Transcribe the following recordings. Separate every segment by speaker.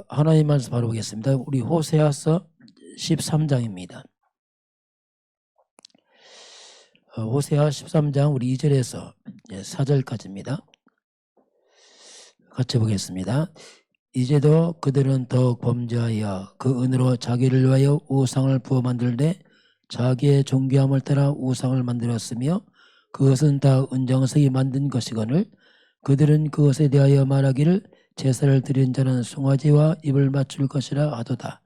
Speaker 1: 하나님 말씀 바로 보겠습니다. 우리 호세아서 13장입니다. 호세아 13장 우리 2절에서 4절까지입니다. 같이 보겠습니다. 이제도 그들은 더욱 범죄하여 그 은으로 자기를 위하여 우상을 부어 만들되 자기의 존귀함을 따라 우상을 만들었으며 그것은 다 은장석이 만든 것이거늘 그들은 그것에 대하여 말하기를 제사를 드린 자는 송아지와 입을 맞출 것이라 하도다.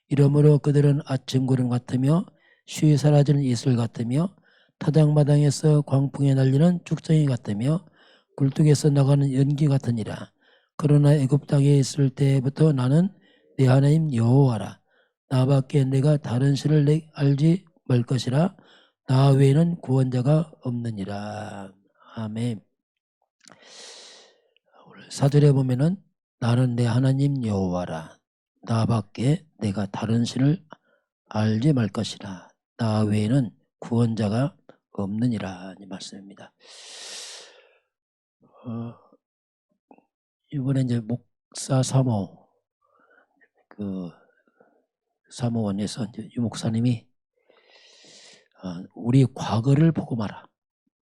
Speaker 1: 이러므로 그들은 아침 구름 같으며 쉬이 사라지는 이슬 같으며 타작마당에서 광풍에 날리는 쭉정이 같으며 굴뚝에서 나가는 연기 같으니라. 그러나 애굽 땅에 있을 때부터 나는 내 하나님 여호와라. 나밖에 내가 다른 신을 알지 말 것이라. 나 외에는 구원자가 없느니라. 아멘. 4절에 보면은 나는 내 하나님 여호와라. 나밖에 내가 다른 신을 알지 말 것이라. 나 외에는 구원자가 없느니라. 이 말씀입니다. 이번에 이제 목사 사모 사모원에서 이제 유 목사님이 우리 과거를 보고 마라.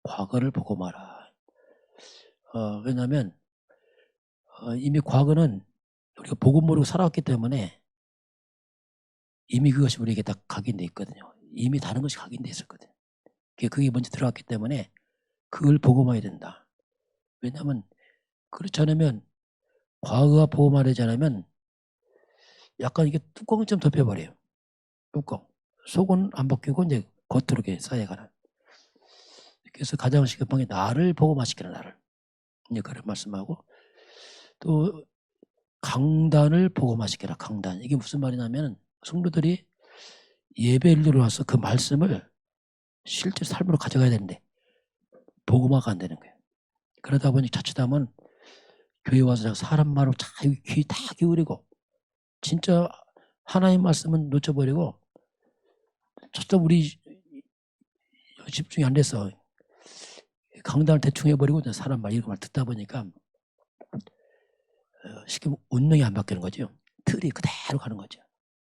Speaker 1: 과거를 보고 마라. 왜냐하면 이미 과거는 우리가 보고 모르고 살아왔기 때문에 이미 그것이 우리에게 다 각인돼 있거든요. 이미 다른 것이 각인돼 있었거든요. 그게 먼저 들어갔기 때문에 그걸 보고 봐야 된다. 왜냐하면 그렇지 않으면 과거가 보고 말하지 않으면 약간 이게 뚜껑을 좀 덮여버려요. 뚜껑. 속은 안 벗기고 이제 겉으로 이렇게 쌓여가는. 그래서 가장 시급한 게 나를 보고 마시기라. 나를. 이제 그런 말씀하고 또 강단을 보고 마시기라. 강단. 이게 무슨 말이냐면 성도들이 예배를 들어와서 그 말씀을 실제 삶으로 가져가야 되는데 보고마가 안 되는 거예요. 그러다 보니 자칫하면 교회 와서 사람 말로 귀 다 기울이고 진짜 하나님 말씀은 놓쳐버리고 진짜 우리 집중이 안 돼서 강단을 대충 해버리고 사람 말 이런 말 듣다 보니까 쉽게 운명이 안 바뀌는 거죠. 틀이 그대로 가는 거죠.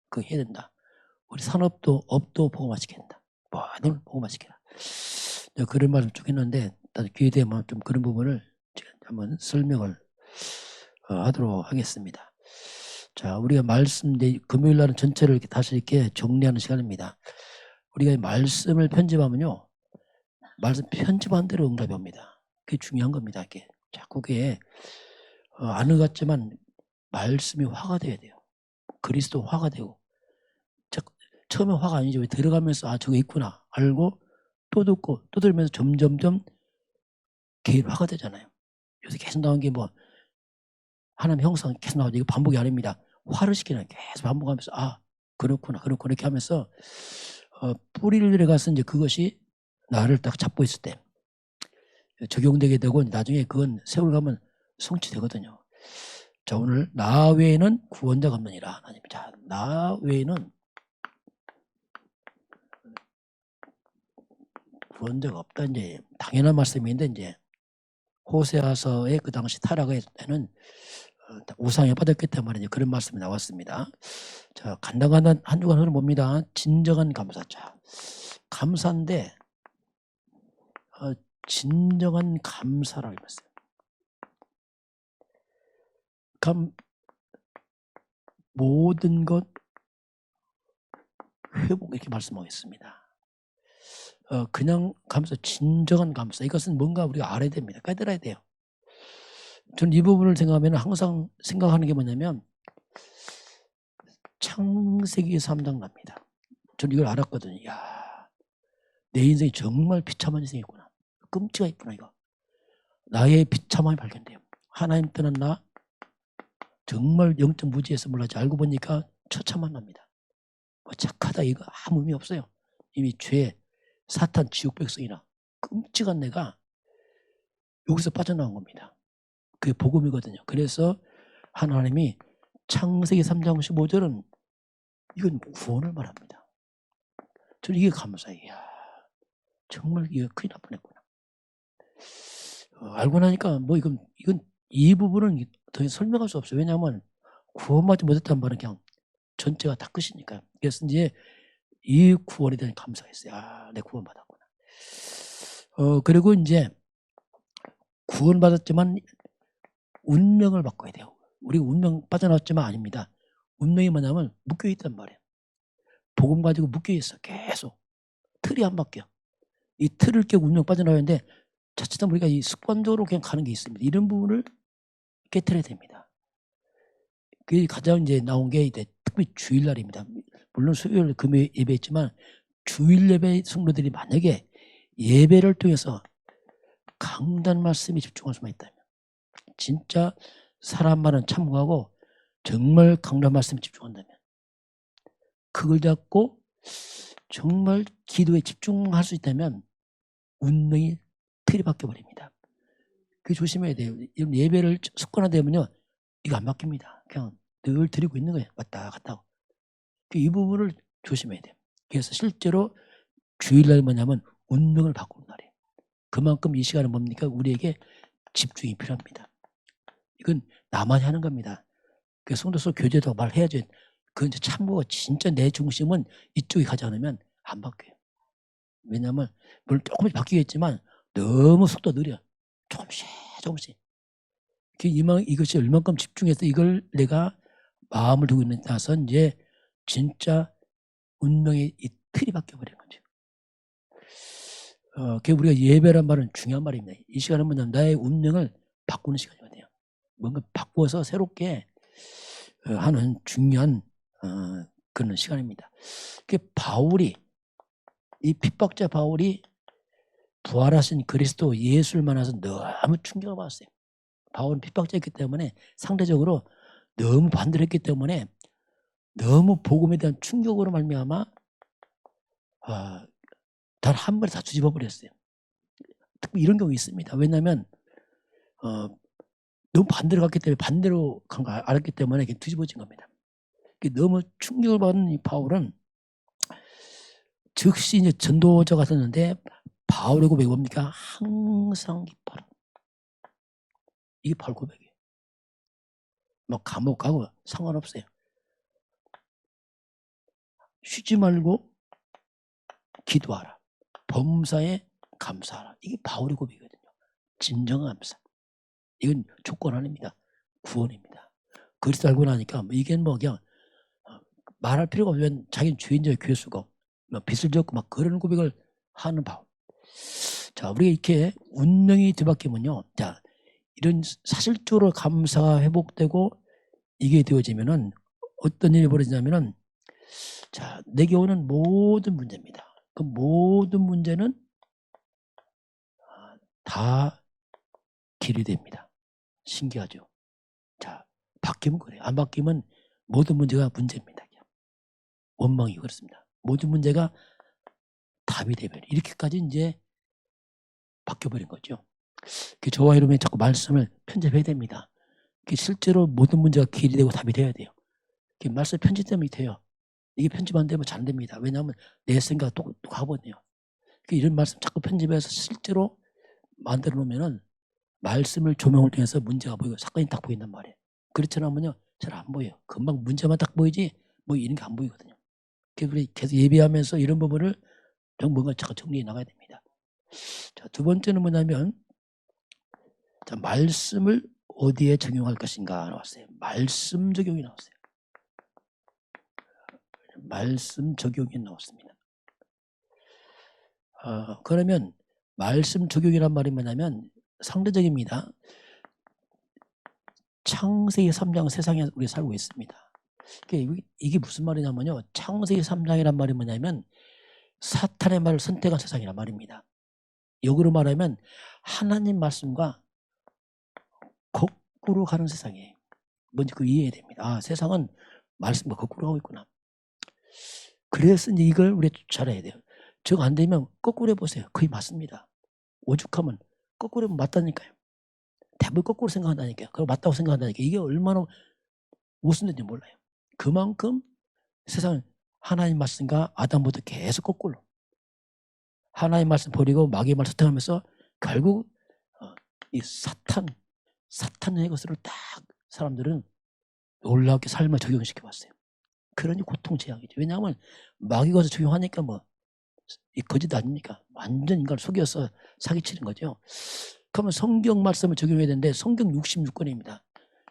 Speaker 1: 그거 해야 된다. 우리 산업도 업도 보고 마시게 된다. 뭐든 보고 마시게라. 그런 말을 쭉 했는데 기회 되면 좀 그런 부분을 한번 설명을 하도록 하겠습니다. 자, 우리가 말씀 금요일 날은 전체를 이렇게 다시 이렇게 정리하는 시간입니다. 우리가 말씀을 편집하면요, 말씀 편집한 대로 응답이 옵니다. 그게 중요한 겁니다. 이게 자꾸 그게 안 의같지만 말씀이 화가 돼야 돼요. 그리스도 화가 되고 처음에 화가 아니죠. 왜 들어가면서 저거 있구나 알고 또 듣고 또 들으면서 점점점 개인 화가 되잖아요. 요새 계속 나온 게 뭐 하나님 형상 계속 나오죠. 이거 반복이 아닙니다. 화를 시키는 계속 반복하면서 그렇구나 이렇게 하면서 뿌리를 내려가서 이제 그것이 나를 딱 잡고 있을 때 적용되게 되고 나중에 그건 세월 가면 성취되거든요. 자, 오늘 나 외에는 구원자가 없느니라. 하나님. 자, 나 외에는 구원자가 없다. 이제 당연한 말씀인데 이제 호세아서의 그 당시 타락에는 우상에 빠졌기 때문에 이제 그런 말씀이 나왔습니다. 자, 간단한 한 주간은 뭡니다. 진정한 감사. 자, 감사인데 진정한 감사라고 했어요. 모든 것 회복 이렇게 말씀하겠습니다. 그냥 감사, 진정한 감사. 이것은 뭔가 우리가 알아야 됩니다. 깨달아야 돼요. 저는 이 부분을 생각하면 항상 생각하는 게 뭐냐면 창세기 3장 납니다. 저는 이걸 알았거든요. 내 인생이 정말 비참한 인생이구나. 끔찍하 있구나 이거. 나의 비참함이 발견돼요. 하나님 떠난 나 정말 영적 무지에서 몰라지 알고 보니까 처참한 납니다. 착하다 이거 아무 의미 없어요. 이미 죄, 사탄, 지옥 백성이나 끔찍한 내가 여기서 빠져나온 겁니다. 그게 복음이거든요. 그래서 하나님이 창세기 3장 15절은 이건 구원을 말합니다. 저는 이게 감사해요. 정말 이거 큰일 날 뻔했구나. 알고 나니까 이건 이 부분은 더 설명할 수 없어요. 왜냐하면 구원받지 못했단 말은 그냥 전체가 다 끝이니까. 그래서 이제 이 구원에 대한 감사가 있어요. 아, 내 구원받았구나. 그리고 이제 구원받았지만 운명을 바꿔야 돼요. 우리 운명 빠져나왔지만 아닙니다. 운명이 뭐냐면 묶여있단 말이에요. 복음 가지고 묶여있어. 계속. 틀이 안 바뀌어. 이 틀을 깨고 운명 빠져나왔는데 자칫하면 우리가 이 습관적으로 그냥 가는 게 있습니다. 이런 부분을 깨트려야 됩니다. 그게 가장 이제 나온 게 이제 특히 주일날입니다. 물론 수요일 금요일 예배했지만 주일 예배 성도들이 만약에 예배를 통해서 강단 말씀에 집중할 수만 있다면 진짜 사람 말은 참고하고 정말 강단 말씀에 집중한다면 그걸 잡고 정말 기도에 집중할 수 있다면 운명이 틀이 바뀌어버립니다. 그 조심해야 돼요. 예배를 습관화되면요 이거 안 바뀝니다. 그냥 늘 드리고 있는 거예요. 왔다 갔다 하고. 이 부분을 조심해야 돼요. 그래서 실제로 주일날 뭐냐면 운명을 바꾸는 날이에요. 그만큼 이 시간은 뭡니까? 우리에게 집중이 필요합니다. 이건 나만이 하는 겁니다. 그래서 성도서 교제도 말해야죠. 그건 이제 참고 진짜 내 중심은 이쪽에 가지 않으면 안 바뀌어요. 왜냐하면 물론 조금씩 바뀌겠지만 너무 속도 느려. 조금씩. 이것이 얼만큼 집중해서 이걸 내가 마음을 두고 있는 따라서 이제 진짜 운명의 이 틀이 바뀌어버리는 거죠. 우리가 예배란 말은 중요한 말입니다. 이 시간은 뭐냐면 나의 운명을 바꾸는 시간이거든요. 뭔가 바꾸어서 새롭게 하는 중요한 그런 시간입니다. 바울이 이 핍박자 바울이 부활하신 그리스도 예수를 만나서 너무 충격을 받았어요. 바울은 핍박자였기 때문에 상대적으로 너무 반대를 했기 때문에 너무 복음에 대한 충격으로 말미암아 단 한 번에 다 뒤집어 버렸어요. 특히 이런 경우 있습니다. 왜냐하면 너무 반대로 갔기 때문에 반대로 간 거 알았기 때문에 이게 뒤집어진 겁니다. 너무 충격을 받은 이 바울은 즉시 이제 전도자가 됐는데 바울의 고백이 뭡니까? 항상 기뻐라. 이게 바울 고백이에요. 뭐 감옥 가고 상관없어요. 쉬지 말고 기도하라. 범사에 감사하라. 이게 바울의 고백이거든요. 진정한 감사. 이건 조건 아닙니다. 구원입니다. 그리스도 알고 나니까 이게 뭐 그냥 말할 필요가 없으면 자기는 죄인자의 괴수고 뭐 빚을 졌고 막 그런 고백을 하는 바울. 자, 우리가 이렇게 운명이 뒤바뀌면요. 자, 이런 사실적으로 감사가 회복되고 이게 되어지면은 어떤 일이 벌어지냐면은 자, 내게 오는 모든 문제입니다. 그 모든 문제는 다 길이 됩니다. 신기하죠? 자, 바뀌면 그래요. 안 바뀌면 모든 문제가 문제입니다. 원망이 그렇습니다. 모든 문제가 답이 되면 이렇게까지 이제 바뀌어버린 거죠. 저와 여러분이 자꾸 말씀을 편집해야 됩니다. 실제로 모든 문제가 길이 되고 답이 돼야 돼요. 말씀 편집되면 돼요. 이게 편집 안 되면 잘 안 됩니다. 왜냐하면 내 생각 또 가버려요. 이런 말씀 자꾸 편집해서 실제로 만들어 놓으면은 말씀을 조명을 통해서 문제가 보이고 사건이 딱 보인단 말이에요. 그렇지 않으면요 잘 안 보여요. 금방 문제만 딱 보이지 뭐 이런 게 안 보이거든요. 우리 계속 예비하면서 이런 부분을 좀 뭔가 자꾸 정리해 나가야 됩니다. 자, 두 번째는 뭐냐면 자, 말씀을 어디에 적용할 것인가 나왔어요. 말씀 적용이 나왔어요. 말씀 적용이 나왔습니다. 그러면 말씀 적용이란 말이 뭐냐면 상대적입니다. 창세기 3장 세상에 우리 살고 있습니다. 이게 무슨 말이냐면요. 창세기 3장이란 말이 뭐냐면 사탄의 말을 선택한 세상이란 말입니다. 역으로 말하면 하나님 말씀과 거꾸로 가는 세상이에요. 먼저 그 이해해야 됩니다. 세상은 말씀과 거꾸로 가고 있구나. 그래서 이제 이걸 우리 잘해야 돼요. 정 안 되면 거꾸로 해보세요. 거의 맞습니다. 오죽하면 거꾸로 하면 맞다니까요. 대부분 거꾸로 생각한다니까요. 그리고 맞다고 생각한다니까요. 이게 얼마나 모순된지 몰라요. 그만큼 세상은 하나님 말씀과 아담부터 계속 거꾸로 하나님 말씀 버리고 마귀의 말씀 선택하면서 결국 이 사탄의 것으로 딱 사람들은 놀랍게 삶을 적용시켜봤어요. 그러니 고통 제약이죠. 왜냐하면 마귀가 와서 적용하니까 뭐 이 거짓 아닙니까? 완전 인간을 속여서 사기치는 거죠. 그러면 성경 말씀을 적용해야 되는데 성경 66권입니다.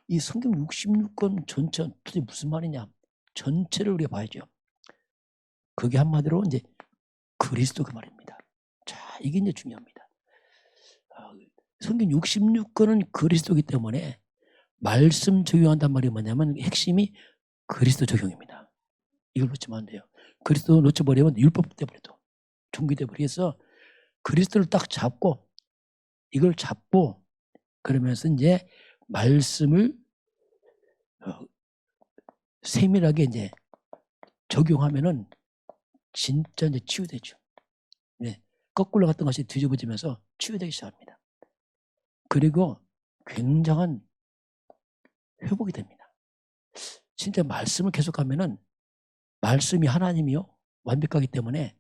Speaker 1: 이 성경 66권 전체 도대체 무슨 말이냐? 전체를 우리가 봐야죠. 그게 한마디로 이제 그리스도 그 말입니다. 자, 이게 이제 중요합니다. 성경 66권은 그리스도이기 때문에 말씀 적용한단 말이 뭐냐면 핵심이 그리스도 적용입니다. 이걸 놓치면 안 돼요. 그리스도 놓쳐버리면 율법 돼버려도 종교 돼버려서 그리스도를 딱 잡고 이걸 잡고 그러면서 이제 말씀을 세밀하게 이제 적용하면은 진짜 이제 치유되죠. 네. 거꾸로 갔던 것이 뒤집어지면서 치유되기 시작합니다. 그리고 굉장한 회복이 됩니다. 진짜 말씀을 계속하면은 말씀이 하나님이요 완벽하기 때문에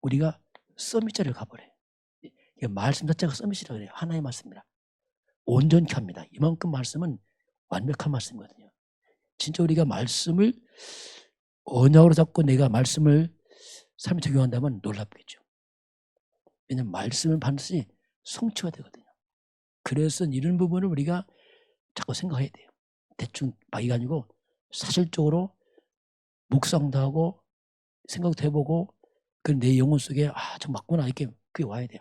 Speaker 1: 우리가 서밋자를 가버려요. 말씀 자체가 서밋이라고 그래요. 하나의 말씀이라. 온전케 합니다. 이만큼 말씀은 완벽한 말씀이거든요. 진짜 우리가 말씀을 언약으로 잡고 내가 말씀을 삶에 적용한다면 놀랍겠죠. 왜냐하면 말씀은 반드시 성취가 되거든요. 그래서 이런 부분을 우리가 자꾸 생각해야 돼요. 대충 막이가 아니고 사실적으로 묵상도 하고 생각도 해보고 내 영혼 속에 저 맞구나 이렇게 그게 와야 돼요.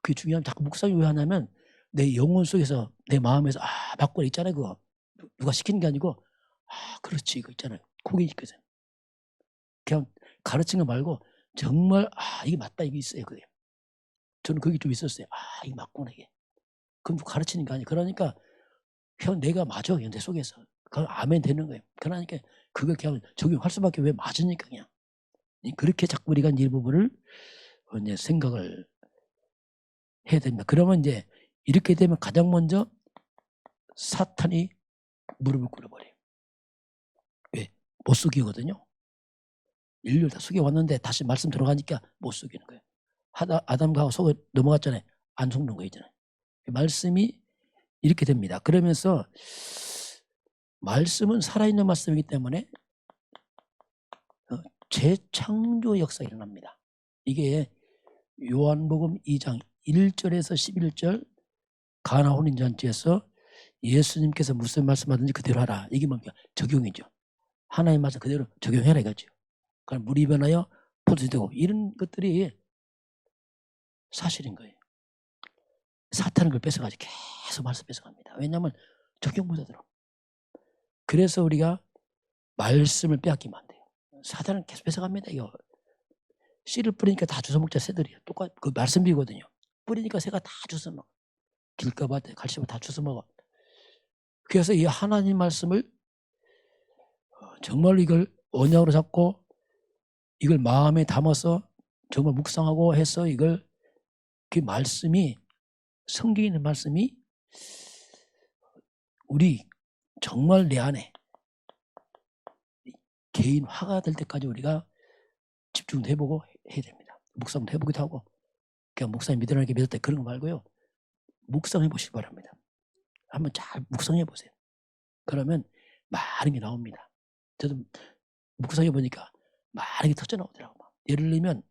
Speaker 1: 그게 중요하면 자꾸 묵상이 왜 하냐면 내 영혼 속에서 내 마음에서 맞구나 있잖아요. 그거 누가 시키는 게 아니고 그렇지 이거 있잖아요. 그게 있거든. 그냥 가르친 거 말고 정말 이게 맞다 이게 있어요. 그게. 저는 그게 좀 있었어요. 이게 맞구나 이게. 그럼 가르치는 게 아니에요. 그러니까 그냥 내가 맞아 그냥 내 속에서. 그건 아멘 되는 거예요. 그러니까 그걸 그냥 적용할 수밖에 왜 맞으니까 그냥. 그렇게 자꾸 우리가 이 부분을 이제 생각을 해야 됩니다. 그러면 이제 이렇게 되면 가장 먼저 사탄이 무릎을 꿇어버려요. 왜? 못 속이거든요. 인류를 다 속여왔는데 다시 말씀 들어가니까 못 속이는 거예요. 아담과 하와 속에 넘어갔잖아요. 안 속는 거 있잖아요. 말씀이 이렇게 됩니다. 그러면서 말씀은 살아있는 말씀이기 때문에 재창조 역사가 일어납니다. 이게 요한복음 2장 1절에서 11절 가나 혼인잔치에서 예수님께서 무슨 말씀하든지 그대로 하라. 이게 뭡니까? 적용이죠. 하나님 말씀 그대로 적용해라 이거죠. 그럼 물이 변하여 포도주 되고 이런 것들이 사실인 거예요. 사탄은 그걸 뺏어가지고 계속 말씀 뺏어갑니다. 왜냐하면 적용 못하도록. 그래서 우리가 말씀을 빼앗기면 안 돼요. 사탄은 계속 뺏어갑니다. 이거 씨를 뿌리니까 다 주워 먹자 새들이요. 똑같 그 말씀비거든요. 뿌리니까 새가 다 주워 먹어. 길가밭에 갈치밭 다 주워 먹어. 그래서 이 하나님 말씀을 정말 이걸 언약으로 잡고 이걸 마음에 담아서 정말 묵상하고 해서 이걸 그 말씀이 성경에 있는 말씀이 우리 정말 내 안에 개인화가 될 때까지 우리가 집중도 해보고 해야 됩니다. 묵상도 해보기도 하고 그냥 목사님 믿으라는 게 믿었다 그런 거 말고요. 묵상해 보시기 바랍니다. 한번 잘 묵상해 보세요. 그러면 많은 게 나옵니다. 저도 묵상해 보니까 많은 게 터져 나오더라고요. 예를 들면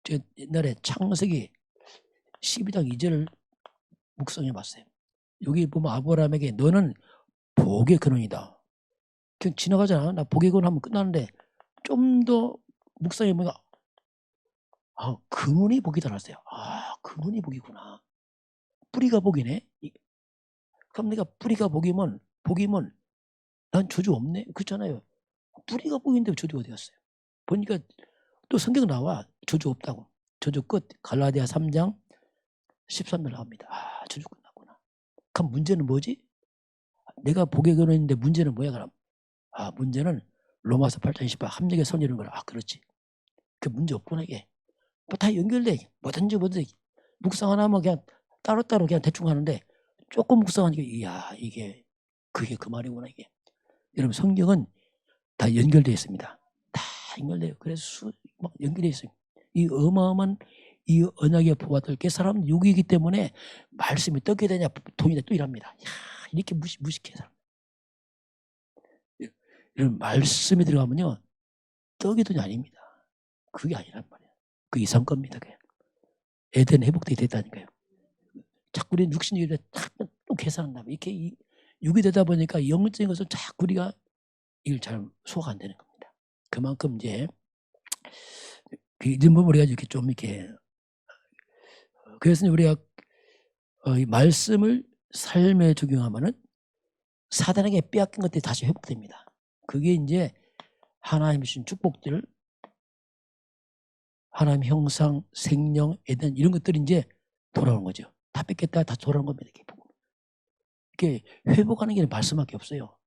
Speaker 1: 제가 옛날에 창세기 12장 2절을 묵상해 봤어요. 여기 보면 아브라함에게 너는 복의 근원이다. 그냥 지나가잖아. 나 복의 근원 하면 끝나는데 좀 더 묵상해 보니까 근원이 복이다 했어요. 근원이 복이구나. 뿌리가 복이네. 그럼 내가 뿌리가 복이면 난 저주 없네. 그렇잖아요. 뿌리가 복인데 저주 어디 갔어요? 보니까 또 성경 나와 저주 없다고. 저주 끝. 갈라디아 3장 13절 나옵니다. 저주 끝났구나. 그럼 문제는 뭐지? 내가 복의 근원인데 문제는 뭐야 그럼? 문제는 로마서 8장 28 합력의 선이라는 거라. 그렇지. 그 문제 없구나 이게. 뭐 다 연결돼. 뭐든지 묵상 하나 하면 그냥 따로따로 그냥 대충 하는데 조금 묵상하니까 이게 그게 그 말이구나 이게. 여러분 성경은 다 연결되어 있습니다. 다 연결돼요. 그래서 막 연결되어 있어요. 이 어마어마한 이 언약의 보화들 사람은 육이기 때문에 말씀이 떡게 되냐 돈이 또 일합니다. 이렇게 무식해 사람. 이런 말씀이 들어가면요. 떡이 돈이 아닙니다. 그게 아니란 말이에요. 그 이상 겁니다. 그냥. 에덴 회복되게 됐다니까요. 자꾸 우리는 육신이 또 계산한다. 이렇게 육이 되다 보니까 영적인 것을 자꾸 우리가 이걸 잘 소화가 안 되는 겁니다. 그만큼 이제 이런 부분 우리가 이렇게 좀 이렇게 그래서 우리가 이 말씀을 삶에 적용하면은 사단에게 빼앗긴 것들이 다시 회복됩니다. 그게 이제 하나님이 주신 축복들, 하나님 형상, 생명, 에덴 이런 것들이 이제 돌아오는 거죠. 다 뺏겼다가 다 돌아오는 겁니다. 이렇게 회복하는 게 말씀밖에 없어요.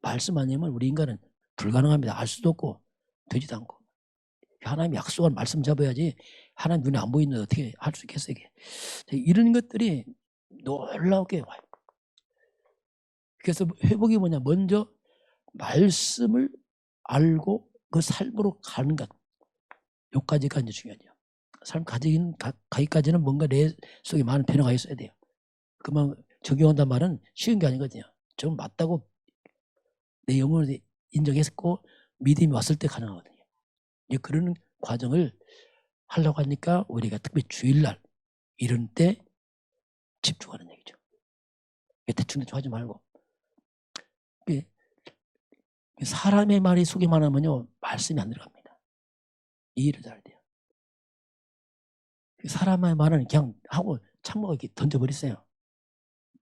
Speaker 1: 말씀 아니면 우리 인간은 불가능합니다. 알 수도 없고 되지도 않고. 하나님 약속한 말씀 잡아야지 하나님 눈에 안 보이는데 어떻게 할 수 있겠어요. 이게. 이런 것들이 놀라우게 와요. 그래서 회복이 뭐냐. 먼저 말씀을 알고 그 삶으로 가는 것. 여기까지가 이제 중요하죠. 삶 가기까지는 뭔가 내 속에 많은 변화가 있어야 돼요. 그만 적용한단 말은 쉬운 게 아니거든요. 좀 맞다고 내 영혼을 인정했고 믿음이 왔을 때 가능하거든요. 그런 과정을 하려고 하니까 우리가 특히 주일날 이런 때 집중하는 얘기죠. 대충대충 하지 말고. 사람의 말이 속에 많으면요 말씀이 안 들어갑니다. 이해를 잘해야 돼요. 사람의 말은 그냥 하고 창문을 이렇게 던져버리세요.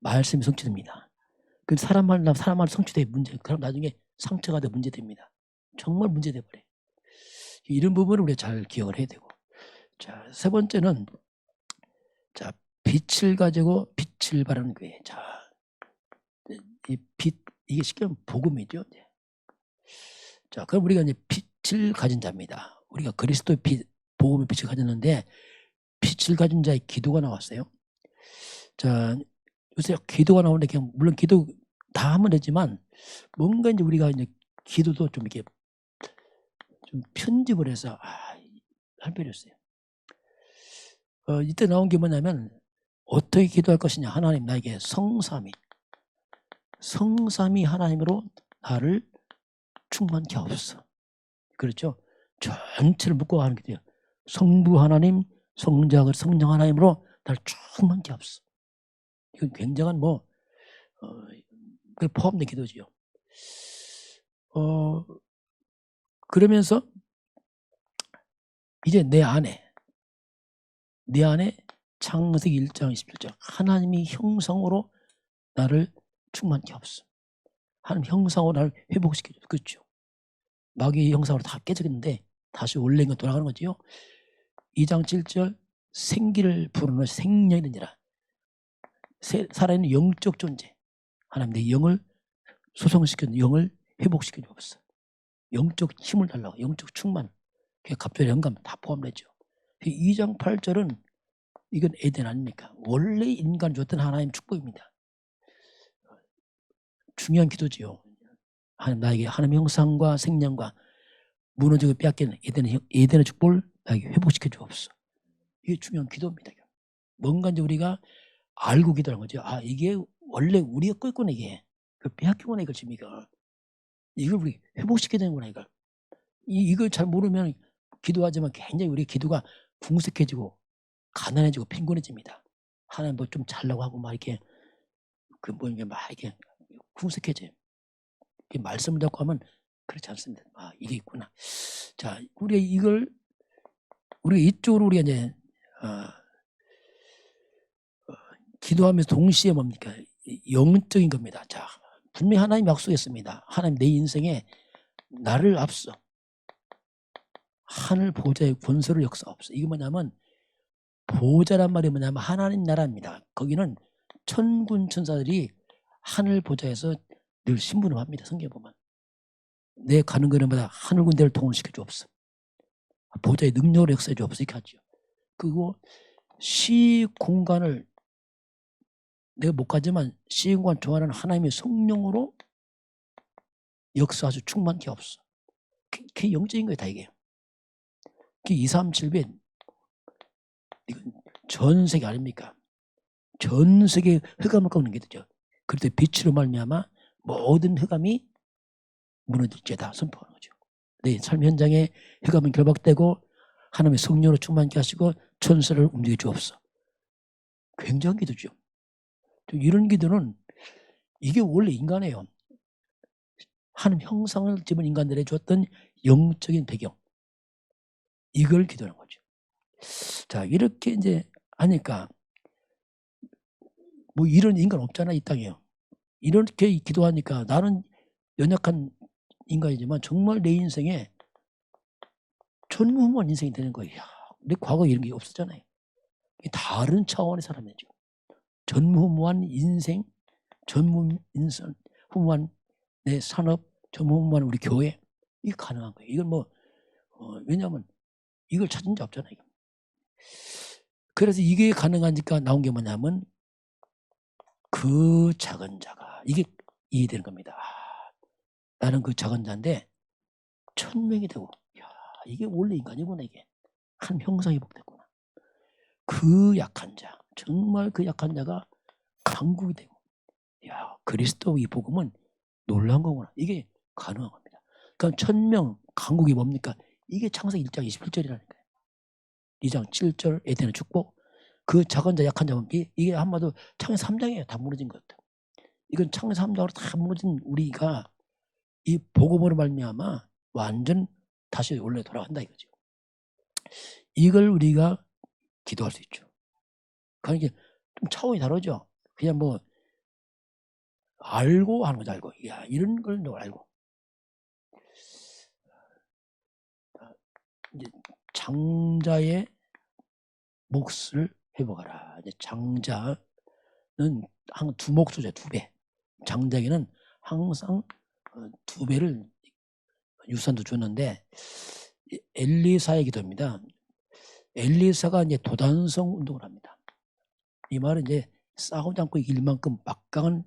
Speaker 1: 말씀이 성취됩니다. 그 사람 말 성취돼 문제. 그럼 나중에 상처가 돼 문제됩니다. 정말 문제돼 버려. 이런 부분을 우리가 잘 기억을 해야 되고. 자, 세 번째는 자 빛을 가지고 빛을 발하는 교회. 자, 이 빛 이게 쉽게 말하면 복음이죠. 자, 그럼 우리가 이제 빛을 가진 자입니다. 우리가 그리스도의 빛, 복음의 빛을 가졌는데 빛을 가진 자의 기도가 나왔어요. 자, 요새 기도가 나오는데 그냥 물론 기도 다 하면 되지만 뭔가 이제 우리가 이제 기도도 좀 이렇게 좀 편집을 해서 할 필요 있어요. 이때 나온 게 뭐냐면 어떻게 기도할 것이냐. 하나님 나에게 성삼위 하나님으로 나를 충만케 하옵소서. 그렇죠. 전체를 묶고 가는 게 돼요. 성부 하나님, 성자, 성령 하나님으로 나를 충만케 하옵소서. 이건 굉장한 그 포함된 기도지요. 그러면서 이제 내 안에 창세기 1장 27절 하나님이 형상으로 나를 충만케 하옵소서. 하나님 형상으로 나를 회복시켜줘. 그렇죠. 마귀의 형상으로 다 깨졌는데 다시 원래가 돌아가는 거지요. 2장 7절 생기를 부르는 생명이 되니라. 살아있는 영적 존재. 하나님 내 영을 소성시키는 영을 회복시켜 주옵소서. 영적 힘을 달라고 영적 충만. 갑자기 영감 다 포함되죠. 2장 8절은 이건 에덴 아닙니까? 원래 인간 줬던 하나님 축복입니다. 중요한 기도지요. 하나님 나에게 하나님 형상과 생명과 무너지고 빼앗기는 에덴의 축복을 나에게 회복시켜 주옵소서. 이게 중요한 기도입니다. 뭔가 이제 우리가 알고 기도하는 거죠. 이게 원래 우리가 끌구나 이게. 그 빼앗기구나 이걸 지금 이걸 우리 회복시켜야 되는구나 이걸. 이걸 잘 모르면 기도하지만 굉장히 우리 기도가 궁색해지고 가난해지고 빈곤해집니다. 하나님 뭐 좀 잘라고 하고 막 이렇게 막 이렇게 궁색해져요. 말씀을 듣고 하면 그렇지 않습니다. 이게 있구나. 자, 우리가 이쪽으로 우리가 이제 기도하면서 동시에 뭡니까? 영적인 겁니다. 자, 분명히 하나님 약속했습니다. 하나님 내 인생에 나를 앞서 하늘 보좌의 권세를 역사하옵소서. 이게 뭐냐면 보좌란 말이 뭐냐면 하나님 나라입니다. 거기는 천군 천사들이 하늘 보좌에서 늘 심부름 합니다. 성경에 보면. 내 가는 거리마다 하늘 군대를 동원시켜 주옵소서. 보좌의 능력을 역사해 주옵소서. 이렇게 하죠. 그리고 시 공간을 내가 못 가지만 시 공간 좋아하는 하나님의 성령으로 역사하셔 충만케 하옵소서. 그게 영적인 거예요. 다 이게. 237빈 이건 전 세계 아닙니까? 전 세계 흑암을 꺾는 게 되죠. 그럴 때 빛으로 말미암아 모든 흑암이 무너질지어다 선포하는 거죠. 내 삶 현장에 흑암은 결박되고 하나님의 성령으로 충만케 하시고 천사를 움직여 주옵소서. 굉장한 기도죠. 이런 기도는 이게 원래 인간이에요. 하나님 형상을 집은 인간들에게 줬던 영적인 배경. 이걸 기도하는 거죠. 자, 이렇게 이제 하니까 뭐 이런 인간 없잖아, 이 땅에요. 이렇게 기도하니까 나는 연약한 인간이지만 정말 내 인생에 전무후무한 인생이 되는 거예요. 내 과거에 이런 게 없었잖아요. 다른 차원의 사람이죠. 전무후무한 인생, 전무후무한 내 산업, 전무후무한 우리 교회. 이게 가능한 거예요. 이건 뭐 왜냐하면 이걸 찾은 자 없잖아요. 그래서 이게 가능하니까 나온 게 뭐냐면 그 작은 자가 이게 이해되는 겁니다. 나는 그 작은 자인데 1000명이 되고 이게 원래 인간이구나. 이게 한 형상이 복됐구나. 그 약한 자, 정말 그 약한 자가 강국이 되고 그리스도 이 복음은 놀라운 거구나. 이게 가능한 겁니다. 그러니까 1000명 강국이 뭡니까? 이게 창세기 1장 27절이라니까요. 2장 7절 에덴의 축복. 그 작은 자 약한 자 이게 한마디로 창세기 3장이에요. 다 무너진 것. 이건 창세기 3장으로 다 무너진 우리가 이 복음으로 말미암아 완전 다시 원래 돌아간다 이거죠. 이걸 우리가 기도할 수 있죠. 그러니까 좀 차원이 다르죠. 그냥 뭐 알고 하는 거죠. 알고. 이런 걸 알고. 이제 장자의 몫을 회복하라. 이제 장자는 한 두 몫이죠. 2배. 장자에게는 항상 2배를 유산도 줬는데 엘리사의 기도입니다. 엘리사가 이제 도단성 운동을 합니다. 이 말은 이제 싸우지 않고 이길 만큼 막강한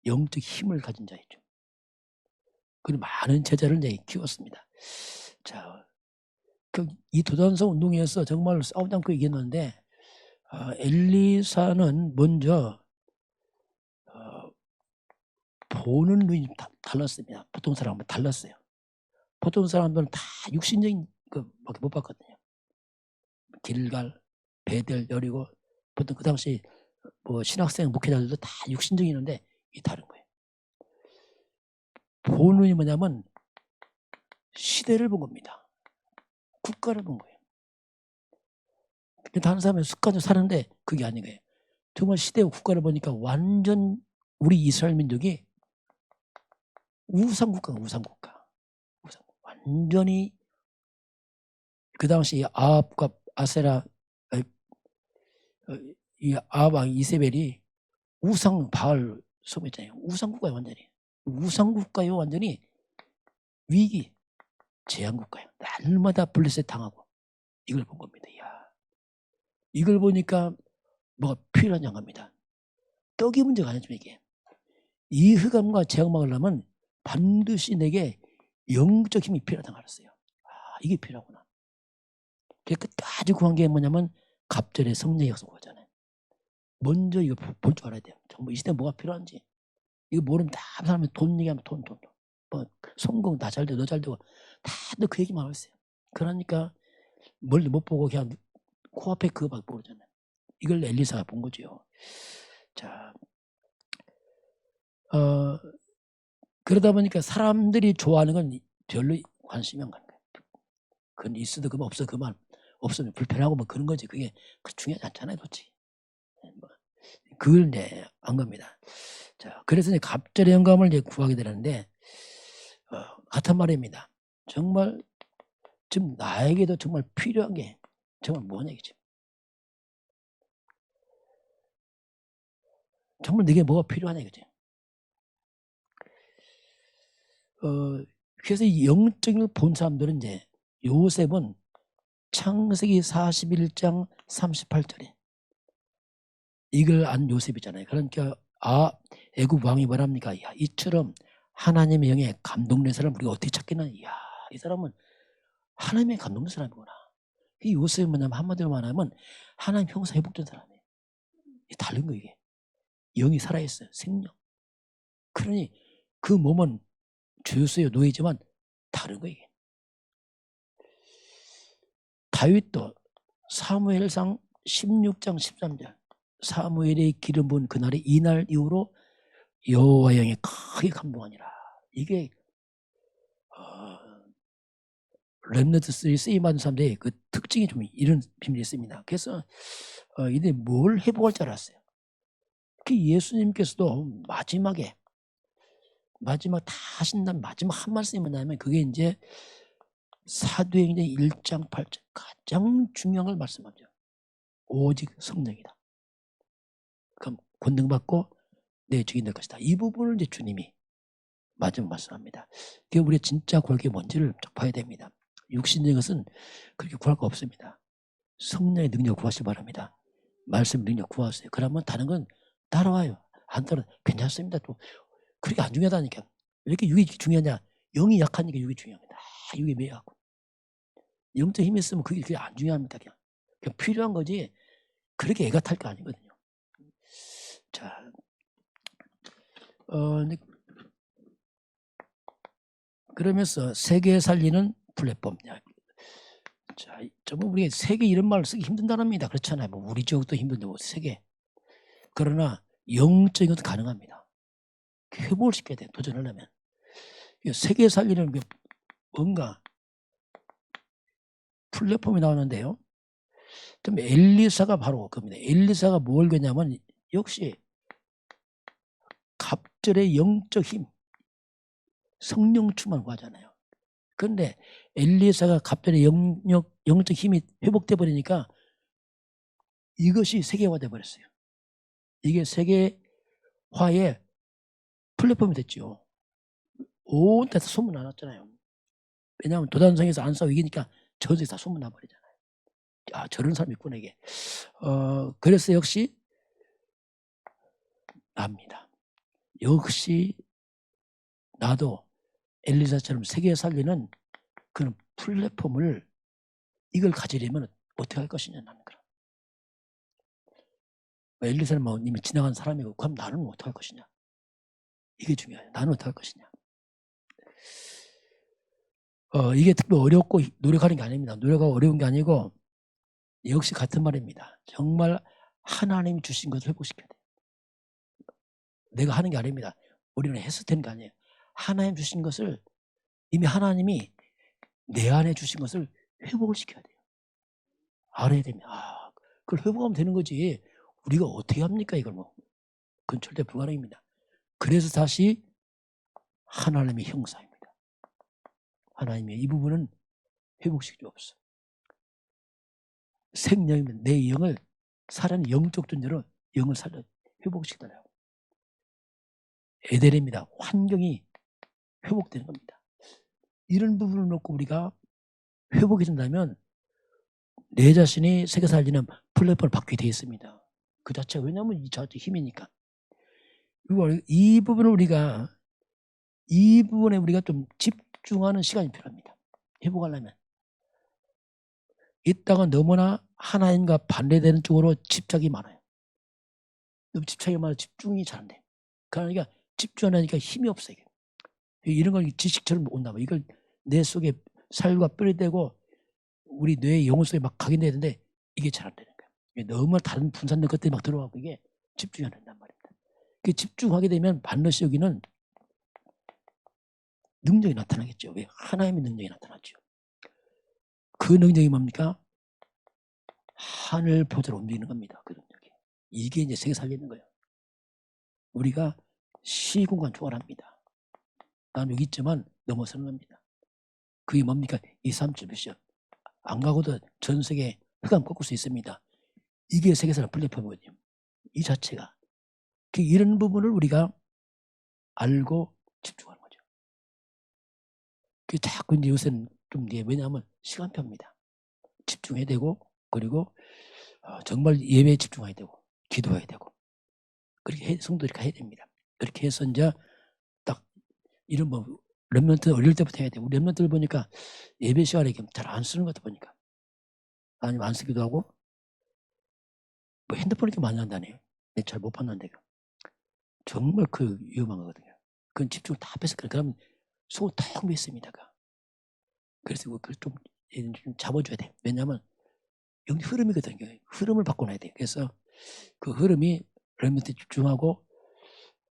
Speaker 1: 영적 힘을 가진 자였죠. 그리고 많은 제자를 이제 키웠습니다. 자, 이 도단성 운동에서 정말 싸우지 않고 이겼는데 엘리사는 먼저 보는 눈이 달랐습니다. 보통 사람은 달랐어요. 보통 사람들은 다 육신적인 것밖에 못 봤거든요. 길갈, 베델, 여리고 보통 그 당시 뭐 신학생 목회자들도 다 육신적이는데 이게 다른 거예요. 보는 눈이 뭐냐면 시대를 본 겁니다. 국가를 본 거예요. 다른 사람은 습관적으로 사는데 그게 아닌 거예요. 정말 시대와 국가를 보니까 완전 우리 이스라엘 민족이 우상국가가 우상국가. 완전히 그 당시 아합과 아세라 이 아합 왕 이세벨이 우상 바알 섬했잖아요. 우상국가예요. 완전히. 우상국가요. 완전히 위기 재앙국가예요. 날마다 블레셋 당하고 이걸 본 겁니다. 이걸 보니까 뭐가 필요한 장갑니다. 떡이 문제가 아니죠. 이게. 이 흑암과 재앙 막으려면 반드시 내게 영적 힘이 필요하다는 걸 알았어요. 이게 필요하구나. 끝까지 구한 게 뭐냐면 갑절의 성령의 약속 구하잖아요. 먼저 이거 볼 줄 알아야 돼요. 정말 이 시대에 뭐가 필요한지. 이거 모르면 다 사람이 돈 얘기하면 돈. 뭐 성공 다 잘 되고 너 잘 되고 다들 그 얘기만 하고 있어요. 그러니까 멀리 못 보고 그냥 코앞에 그거밖에 모르잖아요. 이걸 엘리사가 본 거죠. 자, 그러다 보니까 사람들이 좋아하는 건 별로 관심이 안 가는 거예요. 그건 있어도 그만 없어도 그만. 없으면 불편하고 뭐 그런 거지. 그게 중요하지 않잖아요, 솔직히. 그걸 안 겁니다. 자, 그래서 이제 갑절의 영감을 이제 구하게 되는데 같은 말입니다. 정말 지금 나에게도 정말 필요한 게 정말 뭐냐 이거지. 정말 내게 뭐가 필요하냐 이거지. 그래서 이 영적인 걸 본 사람들은 이제 요셉은 창세기 41장 38절에 이걸 안 요셉이잖아요. 그러니까 애굽 왕이 뭐랍니까? 이처럼 하나님의 영에 감동된 사람 우리가 어떻게 찾겠나? 이 사람은 하나님의 감동된 사람이구나. 이 요셉이 뭐냐면 한마디로 말하면 하나님 형상 회복된 사람이에요. 다른 거 이게. 영이 살아있어요. 생명. 그러니 그 몸은 주였어요 노예지만 다른 거예요. 다윗도 사무엘상 16장 13절 사무엘의 기름 부은 그날의 이날 이후로 여호와 영에 크게 감동하니라. 이게 렘넌트 쓰임받은 사람들의 그 특징이 좀 이런 비밀이 있습니다. 그래서 이들이 뭘 회복할 줄 알았어요. 그 예수님께서도 마지막 다 하신다면 마지막 한 말씀이 뭐냐면 그게 이제 사도행전 1장 8절 가장 중요한 걸 말씀하죠. 오직 성령이다. 그럼 권능받고 내 주인 될 것이다. 이 부분을 이제 주님이 마지막 말씀합니다. 그게 우리의 진짜 구할 게 뭔지를 봐야 됩니다. 육신적인 것은 그렇게 구할 거 없습니다. 성령의 능력 구하시기 바랍니다. 말씀 능력 구하세요. 그러면 다른 건 따라와요. 안 따라 괜찮습니다. 또 그렇게 안 중요하다니까. 왜 이렇게 육이 중요하냐? 영이 약하니까 육이 중요합니다. 육이 매하고 영적 힘이 있으면 그게 안 중요합니다. 그냥 필요한 거지. 그렇게 애가 탈 거 아니거든요. 자, 그러면서 세계 살리는 플랫폼. 자, 좀 우리가 세계 이런 말을 쓰기 힘든다랍니다. 그렇잖아요. 뭐 우리 지역도 힘든데 뭐 세계. 그러나 영적인 것도 가능합니다. 회복을 시켜야 돼. 도전하려면. 세계 살리는 게 뭔가 플랫폼이 나오는데요. 좀 엘리사가 바로 그겁니다. 엘리사가 뭘 그냐면 역시 갑절의 영적 힘, 성령 충만 구하잖아요. 그런데 엘리사가 갑절의 영적 힘이 회복돼 버리니까 이것이 세계화돼 버렸어요. 이게 세계화의 플랫폼이 됐죠. 온 데서 소문 안 났잖아요. 왜냐하면 도단성에서 안 싸워 이기니까 전 세계 다 소문 나버리잖아요. 아, 저런 사람이 있구나 이게. 그래서 역시 납니다. 역시 나도 엘리사처럼 세계에 살리는 그런 플랫폼을 이걸 가지려면 어떻게 할 것이냐 나는 그런. 엘리사는 뭐 이미 지나간 사람이고 그럼 나는 어떻게 할 것이냐. 이게 중요해요. 나는 어떻게 할 것이냐. 이게 특별히 어렵고 노력하는 게 아닙니다. 노력하고 어려운 게 아니고 역시 같은 말입니다. 정말 하나님이 주신 것을 회복시켜야 돼요. 내가 하는 게 아닙니다. 우리는 해서 되는 게 아니에요. 하나님 주신 것을 이미 하나님이 내 안에 주신 것을 회복을 시켜야 돼요. 알아야 됩니다. 아, 그걸 회복하면 되는 거지. 우리가 어떻게 합니까 이걸 뭐. 그건 절대 불가능입니다. 그래서 다시 하나님의 형상입니다. 하나님의 이 부분은 회복시킬 수 없어. 생명이면 내 영을 살아는 영적 존재로 영을 살려 회복시키더라고. 에덴입니다. 환경이 회복되는 겁니다. 이런 부분을 놓고 우리가 회복이 된다면 내 자신이 세계 살리는 플랫폼을 받게 되어 있습니다. 그 자체가 왜냐하면 이 자체 힘이니까. 이 부분을 이 부분에 우리가 좀 집중하는 시간이 필요합니다. 회복하려면. 이 땅은 너무나 하나님과 반대되는 쪽으로 집착이 많아요. 집착이 많아 집중이 잘 안 돼. 그러니까 집중하니까 힘이 없어요. 이런 걸 지식처럼 온다. 이걸 내 속에 살과 뼈를 떼고 우리 뇌의 영혼 속에 막 각인돼야 되는데 이게 잘 안 되는 거예요. 너무 다른 분산된 것들이 막 들어가고 이게 집중이 안 된단 말입니다. 그 집중하게 되면 반드시 여기는 능력이 나타나겠죠. 왜? 하나님의 능력이 나타나죠. 그 능력이 뭡니까? 하늘 보좌로 옮기는 겁니다. 그 능력이. 이게 이제 세계 살리는 거예요. 우리가 시공간 초월합니다. 난 여기 있지만 넘어서는 겁니다. 그게 뭡니까? 2, 3, 7 미션. 안 가고도 전 세계 흑암 꺾을 수 있습니다. 이게 세계사는 플랫폼이거든요. 이 자체가. 이런 부분을 우리가 알고 집중하는 거죠. 그게 자꾸 이제 요새는 좀 왜냐하면 시간표입니다. 집중해야 되고 그리고 정말 예배에 집중해야 되고 기도해야 되고 그렇게 성도들이 해야 됩니다. 그렇게 해서 이제 딱 이런 뭐 렘넌트 어릴 때부터 해야 돼요. 우리 렘넌트를 보니까 예배 시간에 잘 안 쓰는 것 같아 보니까 아니면 안 쓰기도 하고 뭐 핸드폰 이렇게 많이 한다네요. 잘 못 봤는데 정말 그 위험한 거거든요. 그건 집중을 다 뺏을 거예요. 그러면 속은 턱 메습니다. 그래서 그걸 좀 잡아줘야 돼. 왜냐하면 여기 흐름이거든요. 흐름을 바꿔놔야 돼. 그래서 그 흐름이 랩런트에 집중하고,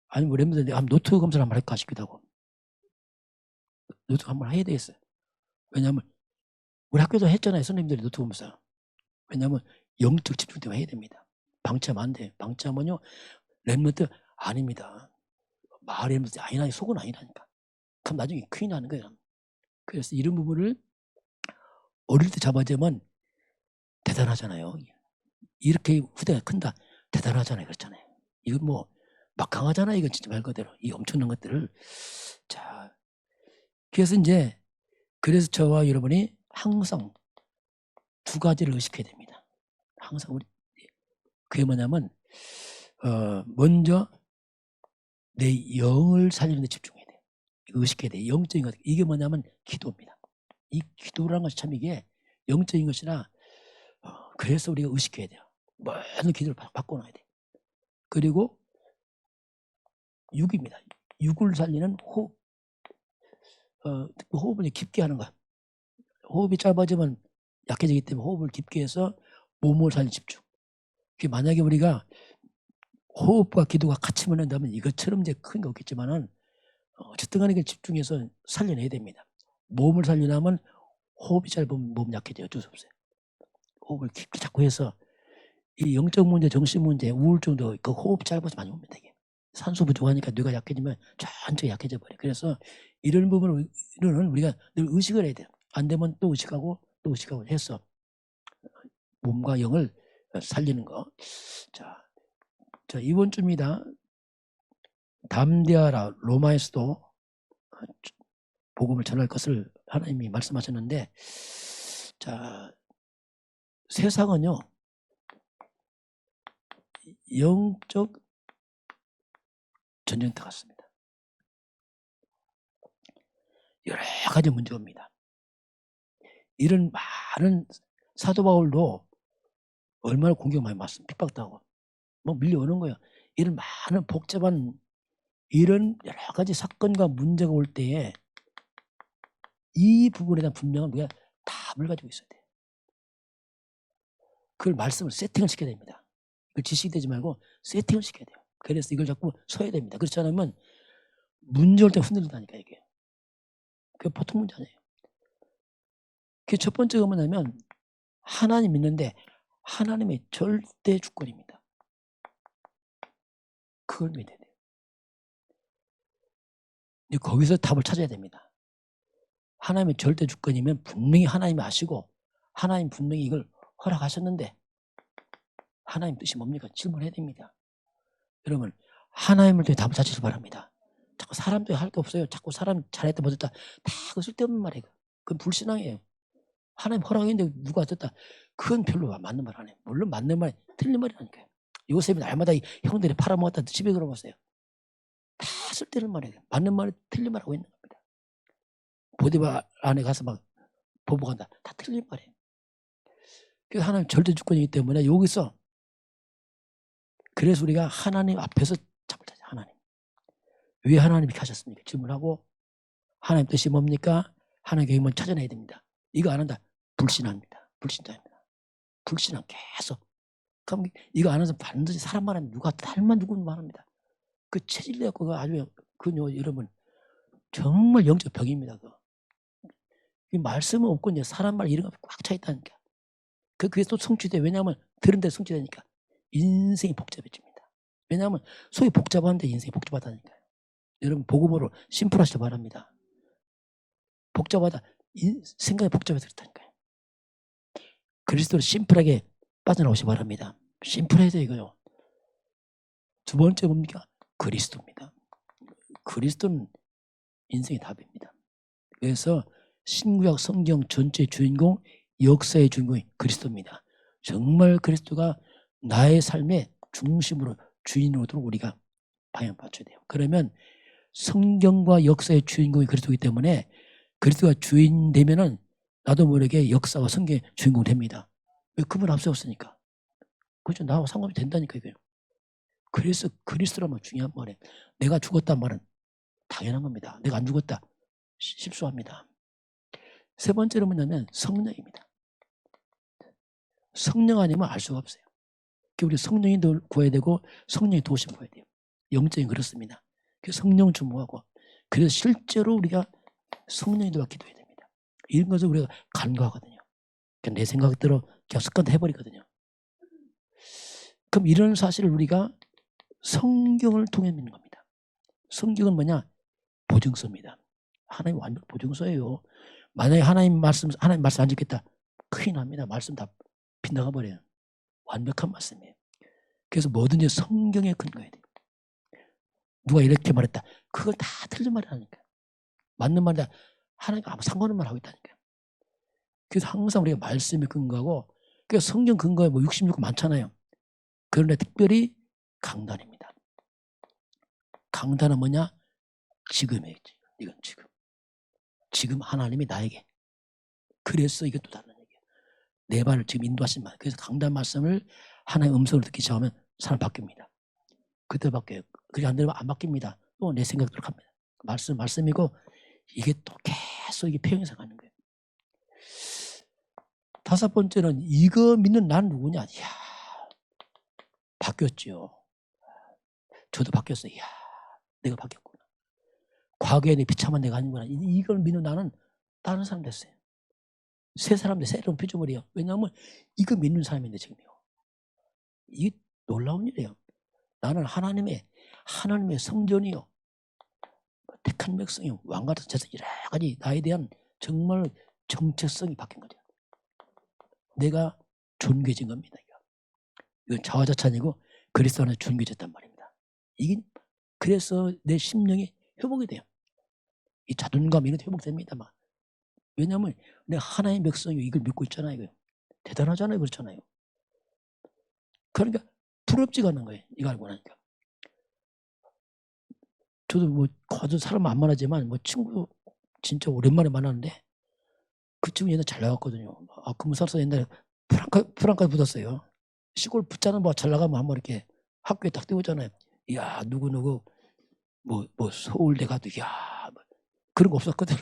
Speaker 1: 아니면 랩런트인데 노트 검사를 한번 할까 싶기도 하고. 노트 한번 해야 되겠어요. 왜냐하면 우리 학교도 했잖아요. 선생님들이 노트 검사. 왜냐하면 영적 집중 때문에 해야 됩니다. 방치하면 안 돼요. 방치하면요 랩런트 아닙니다. 말이 랩런트 아니라 속은 아니라니까. 그럼 나중에 큰일 나는 거예요. 그래서 이런 부분을 어릴 때 잡아주면 대단하잖아요. 이렇게 후대가 큰다 대단하잖아요. 그렇잖아요. 이건 뭐 막 강하잖아요. 이건 진짜 말 그대로 이 엄청난 것들을. 자, 그래서 이제 그래서 저와 여러분이 항상 두 가지를 의식해야 됩니다. 항상 우리 그게 뭐냐면 먼저 내 영을 살리는 데 집중해야 돼요. 의식해야 돼요. 영적인 것. 이게 뭐냐면 기도입니다. 이 기도라는 것이 참 이게 영적인 것이라 그래서 우리가 의식해야 돼요. 모든 기도를 바꿔놔야 돼요. 그리고 육입니다. 육을 살리는 호흡. 호흡을 깊게 하는 거. 호흡이 짧아지면 약해지기 때문에 호흡을 깊게 해서 몸을 살리는 집중. 만약에 우리가 호흡과 기도가 같이 만난다면 이것처럼 이제 큰 게 없겠지만은 어쨌든 간에 집중해서 살려내야 됩니다. 몸을 살리려면 호흡이 짧으면 몸 약해져요. 어쩔 수 없어요. 호흡을 깊게 자꾸 해서 이 영적 문제, 정신 문제, 우울증도 그 호흡 짧아서 많이 옵니다. 이게. 산소 부족하니까 뇌가 약해지면 천천히 약해져 버려요. 그래서 이런 부분은 우리가 늘 의식을 해야 돼요. 안 되면 또 의식하고 또 의식하고 해서 몸과 영을 살리는 거. 자 이번 주입니다. 담대하라. 로마에서도 복음을 전할 것을 하나님이 말씀하셨는데, 자 세상은요 영적 전쟁터 같습니다. 여러 가지 문제가 옵니다. 이런 많은 사도 바울도 얼마나 공격 많이 받습니다. 핍박도 하고 막 밀려오는 거예요. 이런 많은 복잡한 이런 여러 가지 사건과 문제가 올 때에 이 부분에 대한 분명한 우리가 답을 가지고 있어야 돼요. 그걸 말씀을 세팅을 시켜야 됩니다. 그 지식이 되지 말고 세팅을 시켜야 돼요. 그래서 이걸 자꾸 서야 됩니다. 그렇지 않으면 문제 올 때 흔들린다니까 이게. 그게 보통 문제 아니에요. 그 첫 번째가 뭐냐면 하나님 믿는데 하나님의 절대 주권입니다. 그걸 믿어야 돼요. 거기서 답을 찾아야 됩니다. 하나님의 절대 주권이면 분명히 하나님이 아시고 하나님 분명히 이걸 허락하셨는데 하나님 뜻이 뭡니까? 질문해야 됩니다. 여러분 하나님을 통해 답을 찾으시기 바랍니다. 자꾸 사람도 할 게 없어요. 자꾸 사람 잘했다 못했다 다 그 쓸데없는 말이에요. 그건 불신앙이에요. 하나님 허락했는데 누가 듣다. 그건 별로 맞는 말 안 해요. 물론 맞는 말 틀린 말이라니까요. 요셉이 날마다 이 형들이 팔아먹었다 집에 걸어봤어요. 다 쓸데없는 말이에요. 맞는 말이 틀린 말하고 있는 겁니다. 보디바 안에 가서 막 보복한다. 다 틀린 말이에요. 그래서 하나님 절대 주권이기 때문에 여기서 그래서 우리가 하나님 앞에서 잡을 찾아. 하나님. 왜 하나님이 이렇게 하셨습니까? 질문하고 하나님 뜻이 뭡니까? 하나님의 계획만 찾아내야 됩니다. 이거 안 한다. 불신합니다. 불신자입니다. 불신함 계속. 그럼 이거 안 해서 반드시 사람 말하면 누가 달만 누구는 말합니다. 그 체질내고 그 아주 그요 여러분 정말 영적 병입니다. 이 말씀은 없고 이제 사람 말 이런 거 꽉 차 있다니까. 그게 또 성취돼. 왜냐하면 들은 데 성취되니까 인생이 복잡해집니다. 왜냐하면 속이 복잡한데 인생이 복잡하다니까요. 여러분 복음으로 심플하시기 바랍니다. 복잡하다. 생각이 복잡해서 그렇다니까요. 그리스도로 심플하게 빠져나오시기 바랍니다. 심플해야 돼 이거요. 두 번째 뭡니까? 그리스도입니다. 그리스도는 인생의 답입니다. 그래서 신구약 성경 전체의 주인공, 역사의 주인공이 그리스도입니다. 정말 그리스도가 나의 삶의 중심으로 주인으로 우리가 방향 맞춰야 돼요. 그러면 성경과 역사의 주인공이 그리스도이기 때문에 그리스도가 주인 되면은 나도 모르게 역사와 성경의 주인공이 됩니다. 왜 그분 앞세웠으니까. 그죠? 나하고 상관이 된다니까 이거요. 그래서 그리스도란 말 중요한 말이에요. 내가 죽었단 말은 당연한 겁니다. 내가 안 죽었다. 실수합니다. 세 번째로 뭐냐면 성령입니다. 성령 아니면 알 수가 없어요. 우리 성령이 구해야 되고 성령이 도우심 구해야 돼요. 영적인 그렇습니다. 성령 주목하고 그래서 실제로 우리가 성령이 도와 기도해야 됩니다. 이런 것을 우리가 간과하거든요. 내 생각대로 그냥 습관도 해버리거든요. 그럼 이런 사실을 우리가 성경을 통해 믿는 겁니다. 성경은 뭐냐? 보증서입니다. 하나님 완벽 보증서예요. 만약에 하나님 말씀 안 지켰다, 큰일 납니다. 말씀 다 빗나가 버려요. 완벽한 말씀이에요. 그래서 뭐든지 성경에 근거해야 돼요. 누가 이렇게 말했다, 그걸 다 틀린 말이라니까. 맞는 말이다, 하나님과 아무 상관없는 말 하고 있다니까. 그래서 항상 우리가 말씀에 근거하고, 그래서 성경 근거에 뭐 66권 많잖아요. 그런데 특별히 강단입니다. 강단은 뭐냐? 지금이에요. 이건 지금. 지금 하나님이 나에게. 그래서 이게 또 다른 얘기예요. 내 발을 지금 인도하신 말. 그래서 강단 말씀을 하나의 음성을 듣기 시작하면 사람 바뀝니다. 그때 바뀌어요. 그게 안 되면 안 바뀝니다. 또 내 생각대로 갑니다. 말씀이고 이게 또 계속 이게 표현해서 가는 거예요. 다섯 번째는 이거 믿는 난 누구냐? 이야, 바뀌었죠. 저도 바뀌었어요. 이야, 내가 바뀌었구나. 과거에 내 비참한 내가 아니구나. 이걸 믿는 나는 다른 사람 됐어요. 새 사람들 새로운 피조물이에요. 왜냐하면 이거 믿는 사람인데 지금요. 이게 놀라운 일이에요. 나는 하나님의 성전이요, 택한 백성이요, 왕같은 제사, 여러 가지 나에 대한 정말 정체성이 바뀐 거죠. 내가 존귀해진 겁니다. 이건 자화자찬이고 그리스도 안에 존귀해졌단 말입니다. 이게 그래서 내 심령이 회복이 돼요. 이 자존감 이런 회복됩니다. 막. 왜냐하면 내가 하나의 백성이 이걸 믿고 있잖아요. 이거. 대단하잖아요. 그렇잖아요. 그러니까 부럽지가 않은 거예요. 이거 알고 나니까. 저도 뭐 거저 사람 안 만나지만 뭐 친구 진짜 오랜만에 만났는데 그 친구 옛날에 잘 나갔거든요. 아, 근무사로서 옛날에 프랑카에 붙었어요. 시골 붙자는 뭐 잘 나가면 한번 이렇게 학교에 딱 띄우잖아요. 이야, 누구 뭐 서울대 가도 이야, 뭐 그런 거 없었거든.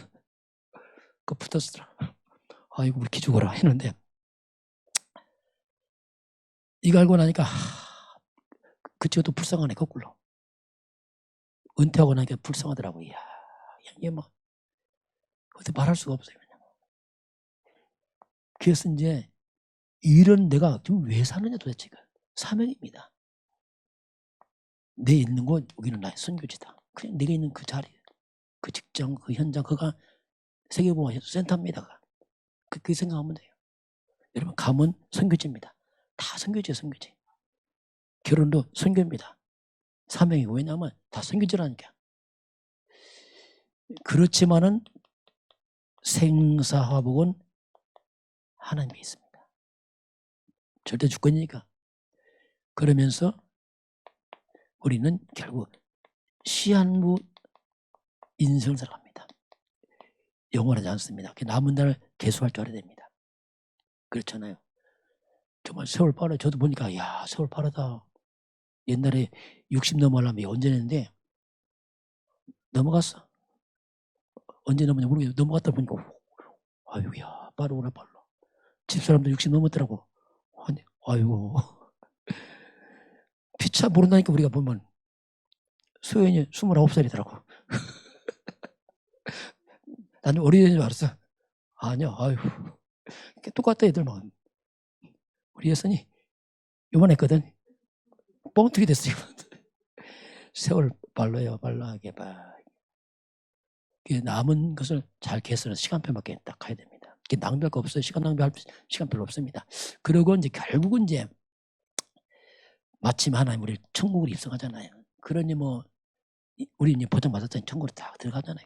Speaker 1: 그 붙었더라. 아이고 우리 기죽어라 했는데 이거 알고 나니까 그 친구도 불쌍하네. 거꾸로 은퇴하고 나니까 불쌍하더라고. 이야, 이게 뭐 어떻게 말할 수가 없어요. 그래서 이제 이런 내가 지금 왜 사느냐 도대체. 사명입니다. 내 있는 곳 여기는 나의 선교지다. 그냥 내가 있는 그 자리, 그 직장, 그 현장, 그가 세계보험 센터입니다. 그렇게 생각하면 돼요. 여러분, 가문 선교지입니다. 다 선교지예요. 선교지. 결혼도 선교입니다. 사명이고. 왜냐하면 다 선교지라니까. 그렇지만은 생사화복은 하나님이 있습니다. 절대 주권이니까. 그러면서 우리는 결국 시한부 인생을 살아갑니다. 영원하지 않습니다. 남은 날을 계속할 줄 알아야 됩니다. 그렇잖아요. 정말 세월 빠르다. 저도 보니까 야, 세월 빠르다. 옛날에 60 넘어가려면 언제 했는데 넘어갔어. 언제 넘었냐 모르겠는데 넘어갔다 보니까 아유야, 빠르구나 빨라. 집사람도 60 넘었더라고. 아니, 아이고. 피차 모른다니까. 우리가 보면 소연이 29살이더라고. 나는 어린애인 줄 알았어. 아니야, 아유. 똑같다 애들만. 우리 여선이 요만했거든. 뻥튀기 됐어요. 세월 빨라요. 빨라하게 봐. 남은 것을 잘 개선해서 시간표밖에 딱 가야 됩니다. 낭비할 거 없어요. 시간 낭비할 시간 별로 없습니다. 그리고 이제 결국은 이제 마침 하나님 우리 천국을 입성하잖아요. 그러니 뭐 우리 이제 보장받았더니 천국으로 딱 들어가잖아요.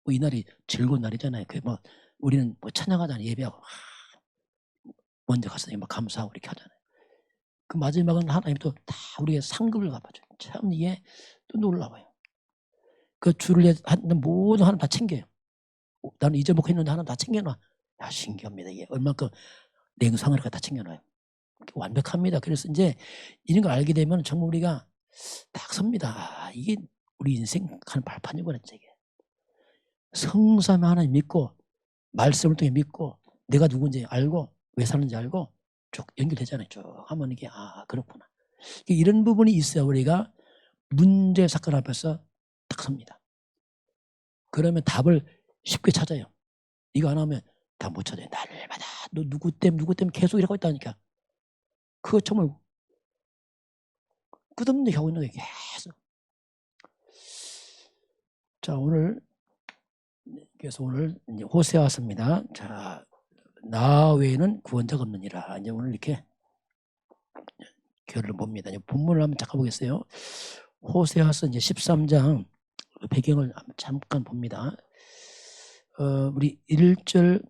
Speaker 1: 뭐 이날이 즐거운 날이잖아요. 그 뭐 우리는 뭐 찬양하잖아요. 예배하고 먼저 가서 막 감사하고 이렇게 하잖아요. 그 마지막은 하나님 또 다 우리의 상급을 갚아줘요. 참 이게 또 놀라워요. 그 주를 하는 모든 하나님 다 챙겨요. 나는 잊어먹고 했는데 하나님 다 챙겨놔. 야, 신기합니다. 이게 얼만큼 냉상을 다 챙겨놔요. 완벽합니다. 그래서 이제 이런 걸 알게 되면 정말 우리가 딱 섭니다. 이게 우리 인생 하는 발판이구나. 이게 성삼위 하나님 믿고 말씀을 통해 믿고 내가 누군지 알고 왜 사는지 알고 쭉 연결되잖아요. 쭉 하면 이게 그렇구나. 이런 부분이 있어야 우리가 문제 사건 앞에서 딱 섭니다. 그러면 답을 쉽게 찾아요. 이거 안 하면 다 못 찾아요. 날마다 너 누구 때문에 계속 이러고 있다니까. 그거 정말 끝없는 얘기 하고 있는 거예요. 계속. 자, 그래서 오늘 이제 호세아 왔습니다. 자, 나 외에는 구원자가 없느니라. 이제 오늘 이렇게 결론을 봅니다. 이제 본문을 한번 잠깐 보겠어요. 호세아서 이제 13장 배경을 잠깐 봅니다. 우리 1절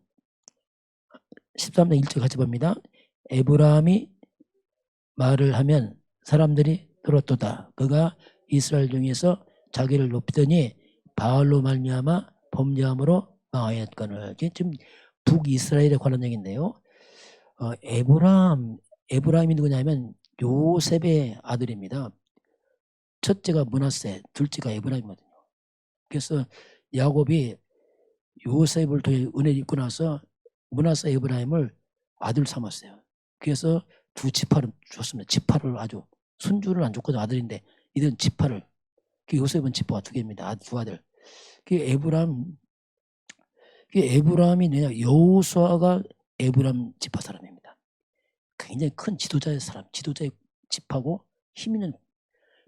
Speaker 1: 13장 1절 같이 봅니다. 에브라함이 말을 하면 사람들이 들었도다. 그가 이스라엘 중에서 자기를 높이더니 바알로 말미암아 범죄함으로 망하였거늘. 지금 북이스라엘에 관한 얘기인데요. 에브라함이 누구냐면 요셉의 아들입니다. 첫째가 므낫세, 둘째가 에브라임이거든요. 그래서 야곱이 요셉을 통해 은혜를 입고 나서 므낫세 에브라임을 아들 삼았어요. 그래서 두 지파를 줬습니다. 지파를 아주 손주를 안 줬거든. 아들인데 이들은 지파를. 요셉은 지파가 두 개입니다. 두 아들. 에브라함이 뭐냐, 여호수아가 에브라임 지파 사람입니다. 굉장히 큰 지도자의 사람, 지도자의 지파고 힘 있는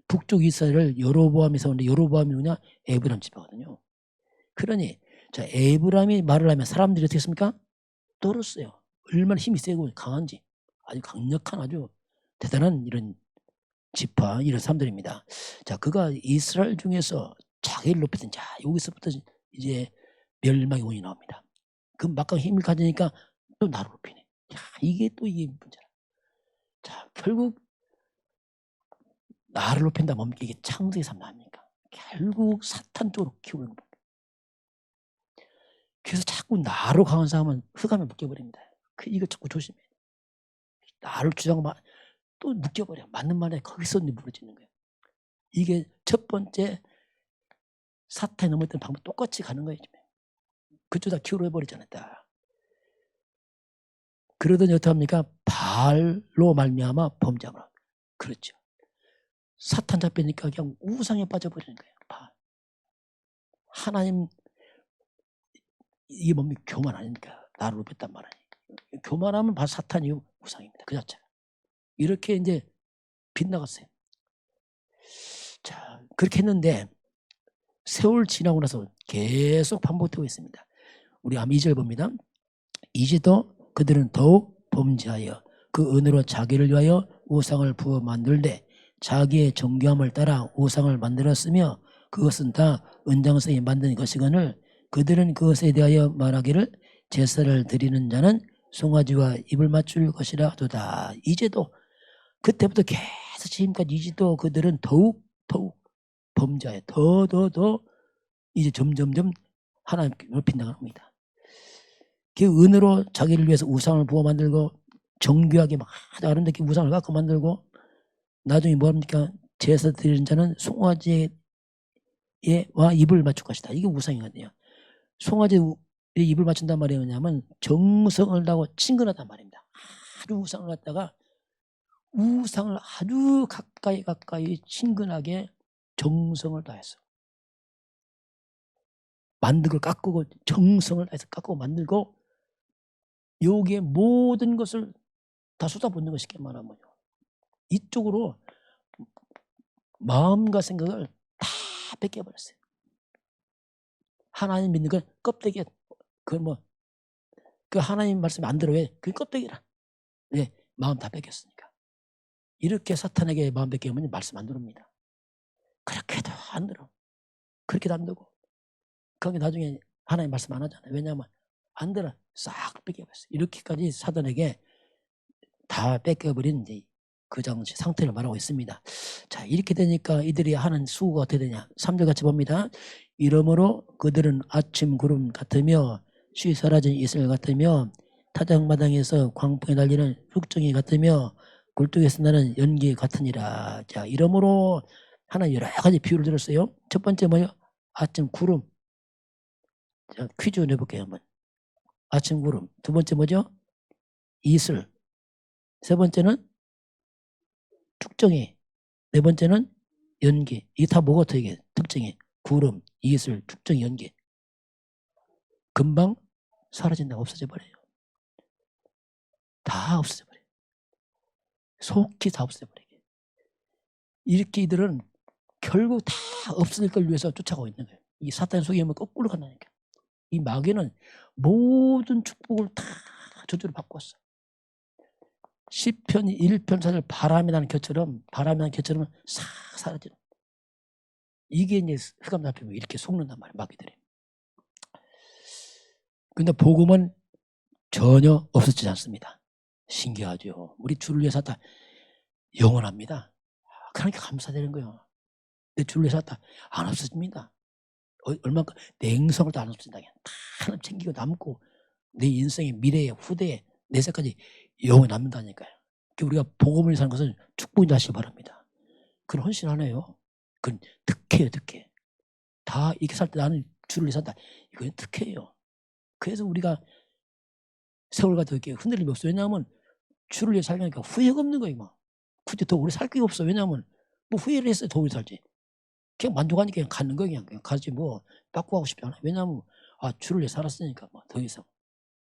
Speaker 1: 북쪽 이스라엘을 여로보암이 세웠는데 여로보암이 누구냐? 에브라임 지파거든요. 그러니 자, 에브라임이 말을 하면 사람들이 어떻게 했습니까? 떨었어요. 얼마나 힘이 세고 강한지. 아주 강력한 아주 대단한 이런 지파, 이런 사람들입니다. 자, 그가 이스라엘 중에서 자기를 높이던 자, 여기서부터 이제 멸망의 원이 나옵니다. 그 막강 힘을 가지니까 또 나를 높이네. 야, 이게 문제라. 자, 결국 나를 높인다 뭡니까? 이게 창세기 3 나옵니까? 결국 사탄 쪽으로 키우는 겁니다. 그래서 자꾸 나로 강한 사람은 흑암에 묶여버립니다. 이거 자꾸 조심해. 나를 주장하면 또 묶여버려. 맞는 말에 거기서 무너지는 거예요. 이게 첫 번째 사탄이 넘어졌던 방법 똑같이 가는 거예요. 그쪽 다 키우려 해버리잖아요. 그러더니 어떻게 합니까? 바알로 말미암아 범죄함으로. 그렇죠. 사탄 잡히니까 그냥 우상에 빠져버리는 거예요. 하나님, 이게 뭡니까? 교만 아닙니까? 나를 높였단 말이에요. 교만하면 바로 사탄이 우상입니다. 그 자체가. 이렇게 이제 빗나갔어요. 자, 그렇게 했는데 세월 지나고 나서 계속 반복되고 있습니다. 우리 2절 봅니다. 이제도 그들은 더욱 범죄하여 그 은으로 자기를 위하여 우상을 부어 만들되 자기의 정교함을 따라 우상을 만들었으며 그것은 다 은장성이 만든 것이거늘 그들은 그것에 대하여 말하기를 제사를 드리는 자는 송아지와 입을 맞출 것이라 하도다. 이제도 그때부터 계속 지금까지 이제도 그들은 더욱 범죄하여 더 이제 점점점 하나님을 빗나갑니다. 그 은으로 자기를 위해서 우상을 부어 만들고 정교하게 막 아름답게 우상을 갖고 만들고 나중에 뭐합니까? 제사 드리는 자는 송아지와 입을 맞출 것이다. 이게 우상이거든요. 송아지의 입을 맞춘단 말이 뭐냐면 정성을 다하고 친근하단 말입니다. 아주 우상을 갖다가 우상을 아주 가까이 친근하게 정성을 다해서 만들고 깎고 정성을 다해서 깎고 만들고 여기에 모든 것을 다 쏟아붓는 것이 쉽게 말하면 이쪽으로 마음과 생각을 다 뺏겨버렸어요. 하나님 믿는 건 껍데기야. 그 하나님 말씀 안 들어. 왜? 그게 껍데기라. 네, 마음 다 뺏겼으니까. 이렇게 사탄에게 마음 뺏기면 말씀 안 들습니다. 그렇게도 안 들어. 그렇게도 안 되고. 거기 나중에 하나님 말씀 안 하잖아요. 왜냐하면 안 들어. 싹 뺏겨버렸어요. 이렇게까지 사탄에게 다 뺏겨버린 이제 그 당시 상태를 말하고 있습니다. 자, 이렇게 되니까 이들이 하는 수고가 어떻게 되냐. 3절 같이 봅니다. 이러므로 그들은 아침 구름 같으며 쉬 사라진 이슬 같으며 타작마당에서 광풍에 달리는 흙정이 같으며 굴뚝에서 나는 연기 같으니라. 자, 이러므로 하나 여러 가지 비유를 들었어요. 첫 번째 뭐예요? 아침 구름. 자, 퀴즈 내볼게요. 한번. 아침 구름. 두 번째 뭐죠? 이슬. 세 번째는 축정이. 네 번째는 연기. 이게 다 뭐가 어떻게 이게 특징이? 구름, 이슬, 축정, 연기. 금방 사라진다. 없어져 버려요. 다 없어져 버려요. 속히 다 없어져 버려요. 이렇게 이들은 결국 다 없어질 걸 위해서 쫓아가고 있는 거예요. 이 사탄의 속임은 거꾸로 간다니까. 이 마귀는 모든 축복을 다 저주로 바꿨어. 시편 1편 4절 바람이 나는 겨처럼 싹 사라지는. 이게 이제 흑암 잡히면 이렇게 속는단 말이에요. 마귀들이. 근데 복음은 전혀 없어지지 않습니다. 신기하죠. 우리 주를 위해서 샀다. 영원합니다. 그러니까 감사되는 거예요. 내 주를 위해서 샀다. 안 없어집니다. 얼마큼 냉성을 안 없어진다. 다 하나 챙기고 남고 내 인생의 미래에 후대에 내세까지 영원히 남는다니까요. 우리가 복음을 사는 것은 축복이 하시기 바랍니다. 그건 헌신하네요. 그건 특혜예요. 특혜. 다 이렇게 살 때 나는 주를 위해 산다. 이건 특혜예요. 그래서 우리가 세월과 더 이렇게 흔들림이 없어요. 왜냐하면 주를 위해 살려니까 후회가 없는 거예요. 막. 굳이 더 오래 살 게 없어. 왜냐하면 뭐 후회를 했어요. 더 오래 살지. 그냥 만족하니까 그냥 가는 거예요. 그냥 가지 뭐 바꾸고 싶지 않아. 왜냐하면 주를 위해 살았으니까 뭐 더 이상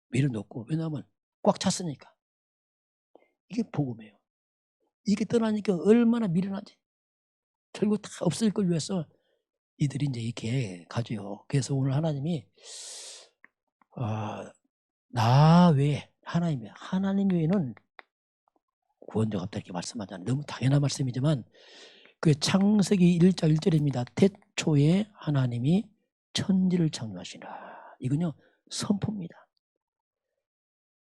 Speaker 1: 미련도 없고. 왜냐하면 꽉 찼으니까. 이게 복음이에요. 이게 떠나니까 얼마나 미련하지. 결국 다 없을 걸 위해서 이들이 이제 이렇게 가죠. 그래서 오늘 하나님이 나 외에 하나님 외에는 구원자가 없다 이렇게 말씀하잖아요. 너무 당연한 말씀이지만 그 창세기 1장 1절입니다. 태초에 하나님이 천지를 창조하시나. 이건요 선포입니다.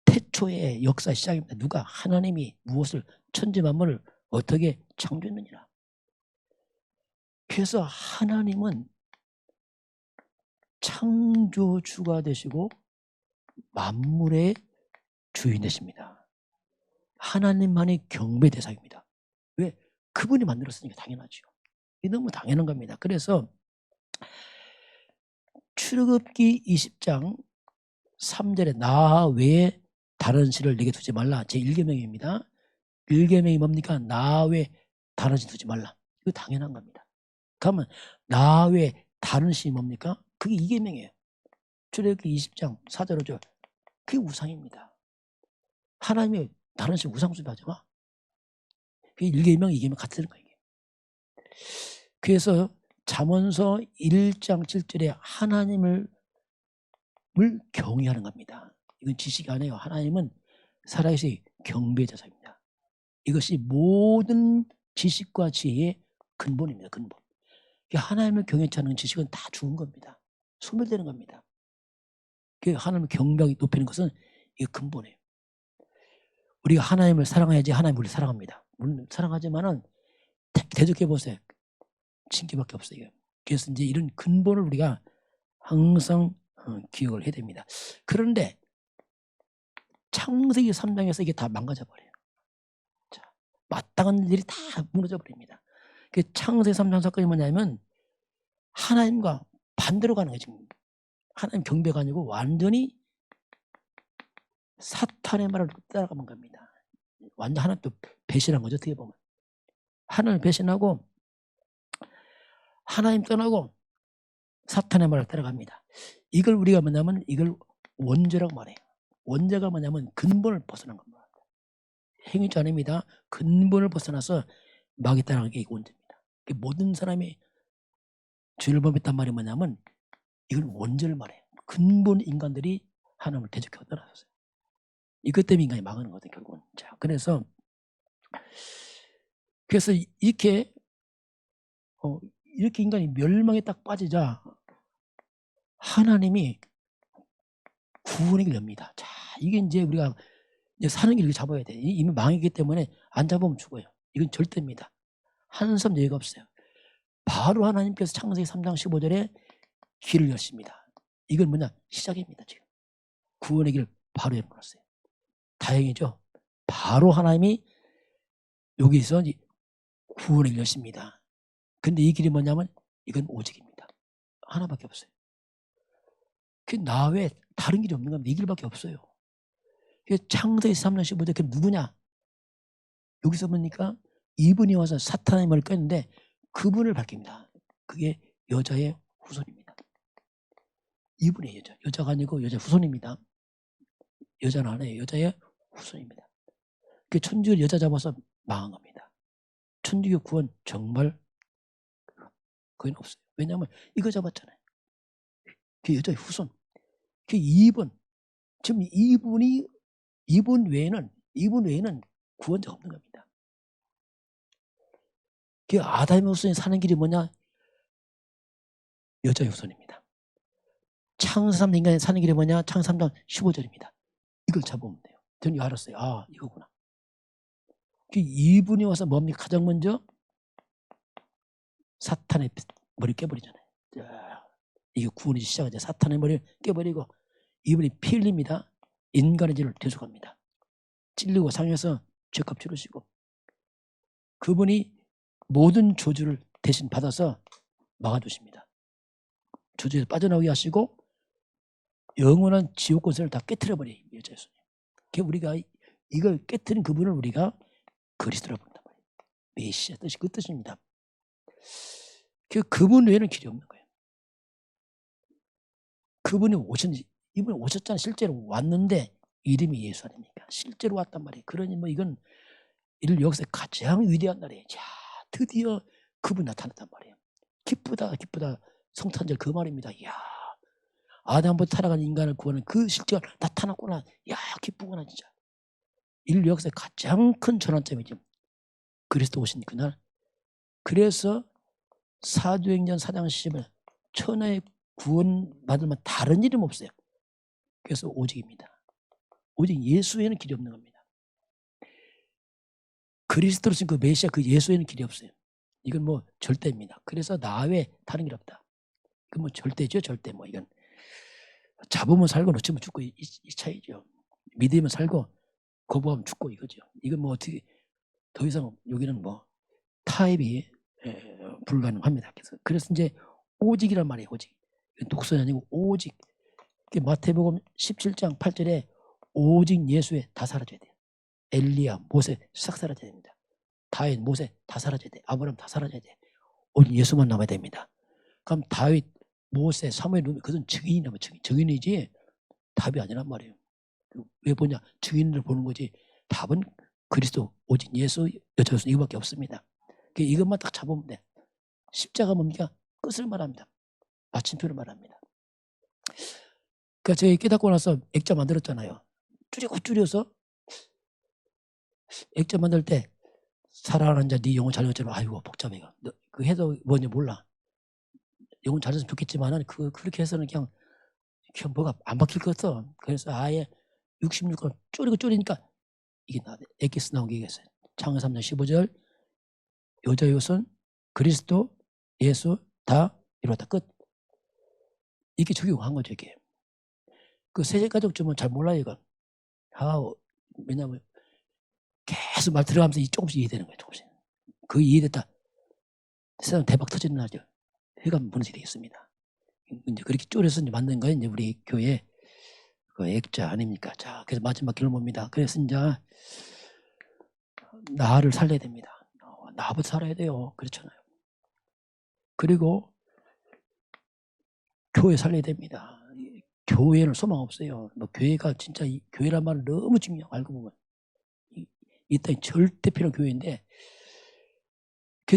Speaker 1: 태초의 역사 시작입니다. 누가? 하나님이 무엇을 천지 만물을 어떻게 창조했느니라. 그래서 하나님은 창조주가 되시고 만물의 주인 되십니다. 하나님만이 경배 대상입니다. 왜? 그분이 만들었으니까 당연하죠. 이게 너무 당연한 겁니다. 그래서 출애굽기 20장 3절에 나 외에 다른 신을 내게 두지 말라. 제1계명입니다. 1계명이 뭡니까? 나 외에 다른 신 두지 말라. 이거 당연한 겁니다. 그러면 나 외에 다른 신이 뭡니까? 그게 2계명이에요. 출애굽기 20장 4절 5절. 그게 우상입니다. 하나님이 다른 신 우상 숭배하지 마. 그게 1계명 2계명 같은 거예요. 그래서 잠언서 1장 7절에 하나님을 경외하는 겁니다. 이건 지식이 아니에요. 하나님은 살아계신 경배 대상입니다. 이것이 모든 지식과 지혜의 근본입니다. 근본. 하나님을 경외치 않는 지식은 다 죽은 겁니다. 소멸되는 겁니다. 하나님을 경배하게 높이는 것은 이게 근본이에요. 우리가 하나님을 사랑해야지 하나님 우리를 사랑합니다. 물론 사랑하지만은 대적해 보세요. 징계밖에 없어요. 그래서 이제 이런 근본을 우리가 항상 기억을 해야 됩니다. 그런데 창세기 3장에서 이게 다 망가져 버려요. 자, 마땅한 일들이 다 무너져 버립니다. 그 창세기 3장 사건이 뭐냐면 하나님과 반대로 가는 거예요. 지금 하나님 경배가 아니고 완전히 사탄의 말을 따라가는 겁니다. 완전 하나님 또 배신한 거죠. 어떻게 보면 하나님을 배신하고 하나님 떠나고 사탄의 말을 따라갑니다. 이걸 우리가 뭐냐면 이걸 원죄라고 말해요. 원죄가 뭐냐면 근본을 벗어난 겁니다. 행위지 아닙니다. 근본을 벗어나서 마귀 따라가는 게 원죄입니다. 모든 사람이 죄를 범했단 말이 뭐냐면 이건 원죄를 말해요. 근본 인간들이 하나님을 대적하고 떠나섰어요. 이것 때문에 인간이 망하는 거거든요. 결국은. 자, 그래서 이렇게 이렇게 인간이 멸망에 딱 빠지자 하나님이 구원의 길 엽니다. 자, 이게 이제 우리가 이제 사는 길을 잡아야 돼. 이미 망했기 때문에 안 잡으면 죽어요. 이건 절대입니다. 한섬 여유가 없어요. 바로 하나님께서 창세기 3장 15절에 길을 여십니다. 이건 뭐냐? 시작입니다. 지금 구원의 길을 바로 열어놨어요. 다행이죠. 바로 하나님이 여기서 구원의 길을 여십니다. 근데 이 길이 뭐냐면 이건 오직입니다. 하나밖에 없어요. 나 외에 다른 길이 없는 겁니다. 이 길밖에 없어요. 창세기 3장 15절 그 누구냐? 여기서 보니까 이분이 와서 사탄의 머리를 깼는데 그분을 밝힙니다. 그게 여자의 후손입니다. 이분의 여자가 아니고 여자의 후손입니다. 여자는 아니에요. 여자의 후손입니다. 그 천주교 여자 잡아서 망한 겁니다. 천주교 구원 정말 거의 없어요. 왜냐하면 이거 잡았잖아요. 그 여자의 후손. 그 이분. 지금 이분 외에는 구원자가 없는 겁니다. 그 아담의 후손이 사는 길이 뭐냐? 여자의 후손입니다. 창세 3장 인간이 사는 길이 뭐냐? 창세 3장 15절입니다. 이걸 잡아보면 돼요. 저는 알았어요. 아, 이거구나. 이분이 와서 뭡니까? 가장 먼저 사탄의 머리 깨버리잖아요. 이게 구원이 시작하죠. 사탄의 머리를 깨버리고 이분이 피 흘립니다. 인간의 죄를 대속합니다. 찔리고 상해서 죄값 치르시고 그분이 모든 저주를 대신 받아서 막아주십니다. 저주에서 빠져나오게 하시고 영원한 지옥 권세를 다 깨트려버려요. 여자였어요. 우리가 이걸 깨트린 그분을 우리가 그리스도라고 부른단 말이에요. 메시아 뜻이 그 뜻입니다. 그분 외에는 길이 없는 거예요. 그분이 이분이 오셨잖아요. 실제로 왔는데 이름이 예수 아닙니까? 실제로 왔단 말이에요. 그러니 이건 인류 역사에 가장 위대한 날이에요. 자, 드디어 그분 나타났단 말이에요. 기쁘다 성탄절 그 말입니다. 이야, 아담부터 타락한 인간을 구하는 그 실제가 나타났구나. 야, 기쁘구나 진짜. 인류 역사의 가장 큰 전환점이죠. 그리스도 오신 그날. 그래서 사도행전 4장 10을 천하의 구원받을 만 다른 이름 없어요. 그래서 오직입니다. 오직 예수에는 길이 없는 겁니다. 그리스도로신 그 메시아 그 예수에는 길이 없어요. 이건 절대입니다. 그래서 나 외에 다른 길 없다. 이건 절대죠. 절대 이건 잡으면 살고 놓치면 죽고 이 차이죠. 믿으면 살고 거부하면 죽고 이거죠. 이건 어떻게 더 이상 여기는 타협이 불가능합니다. 그래서 이제 오직이란 말이에요. 오직. 독선이 아니고 오직. 마태복음 17장 8절에 오직 예수에 다 사라져야 돼요. 엘리야, 모세 싹 사라져야 됩니다. 다윗, 모세 다 사라져야 돼요. 아브라함 다 사라져야 돼요. 오직 예수만 남아야 됩니다. 그럼 다윗, 모세, 사무엘, 그것은 증인이라면 증인이지 답이 아니란 말이에요. 왜 보냐? 증인을 보는 거지. 답은 그리스도, 오직 예수, 여자로서 이거밖에 없습니다. 이것만 딱 잡으면 돼. 십자가 뭡니까? 끝을 말합니다. 마침표를 말합니다. 제가 깨닫고 나서 액자 만들었잖아요. 줄여서 액자 만들 때 사랑하는 자 네 영혼 잘렸잖아. 아이고 복잡해. 그 해도 뭔지 몰라. 영혼 잘렸으면 좋겠지만은 그렇게 해서는 그냥 뭐가 안 바뀔 것 같아. 그래서 아예 66권 줄이니까 이게 엑기스 나온 게 이겠어요. 창세 3장 15절 여자의 후손 그리스도 예수 다 이루었다. 끝. 이게 적용한 거죠. 이게. 그 세계가족 좀 잘 몰라요 이건. 왜냐면 계속 말 들어가면서 조금씩 이해되는 거예요. 조금씩. 그 이해됐다. 세상 대박 터지는 날이죠. 회가 무너지게 되겠습니다. 이제 그렇게 줄여서 이제 만든 거예요. 이제 우리 교회 그 액자 아닙니까? 자, 그래서 마지막 결론입니다. 그래서 이제 나를 살려야 됩니다. 나부터 살아야 돼요. 그렇잖아요. 그리고 교회 살려야 됩니다. 교회는 소망 없어요. 교회가 진짜 교회란 말은 너무 중요해요. 알고 보면 이 땅이 절대 필요한 교회인데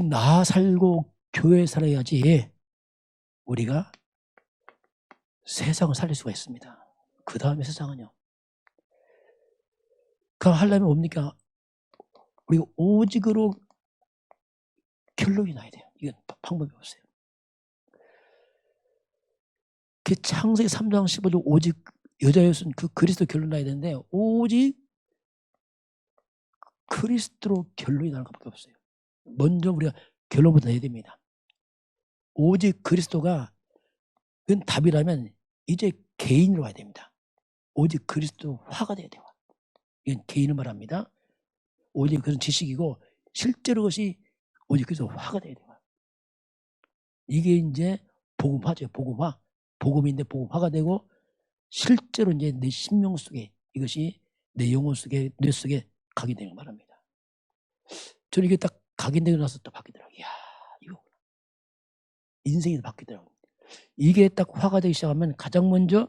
Speaker 1: 나 살고 교회 살아야지 우리가 세상을 살릴 수가 있습니다. 그 다음에 세상은요. 그럼 하려면 뭡니까? 우리가 오직으로 결론이 나야 돼요. 이건 방법이 없어요. 창세기 3장 15절 오직 여자였은 그 그리스도 결론 나야 되는데 오직 그리스도로 결론이 나는 것밖에 없어요. 먼저 우리가 결론부터 내야 됩니다. 오직 그리스도가 그건 답이라면 이제 개인으로 와야 됩니다. 오직 그리스도 화가 돼야 돼요. 이건 개인을 말합니다. 오직 그것은 지식이고 실제로 그것이 오직 그리스도 화가 돼야 돼요. 이게 이제 복음화죠. 복음화. 복음인데 복음화가 되고 실제로 이제 내 심령 속에 이것이 내 영혼 속에 뇌 속에 각인되는 말합니다. 저는 이게 딱 각인되고 나서 또 바뀌더라고요. 이야, 이거 인생이 바뀌더라고요. 이게 딱 화가 되기 시작하면 가장 먼저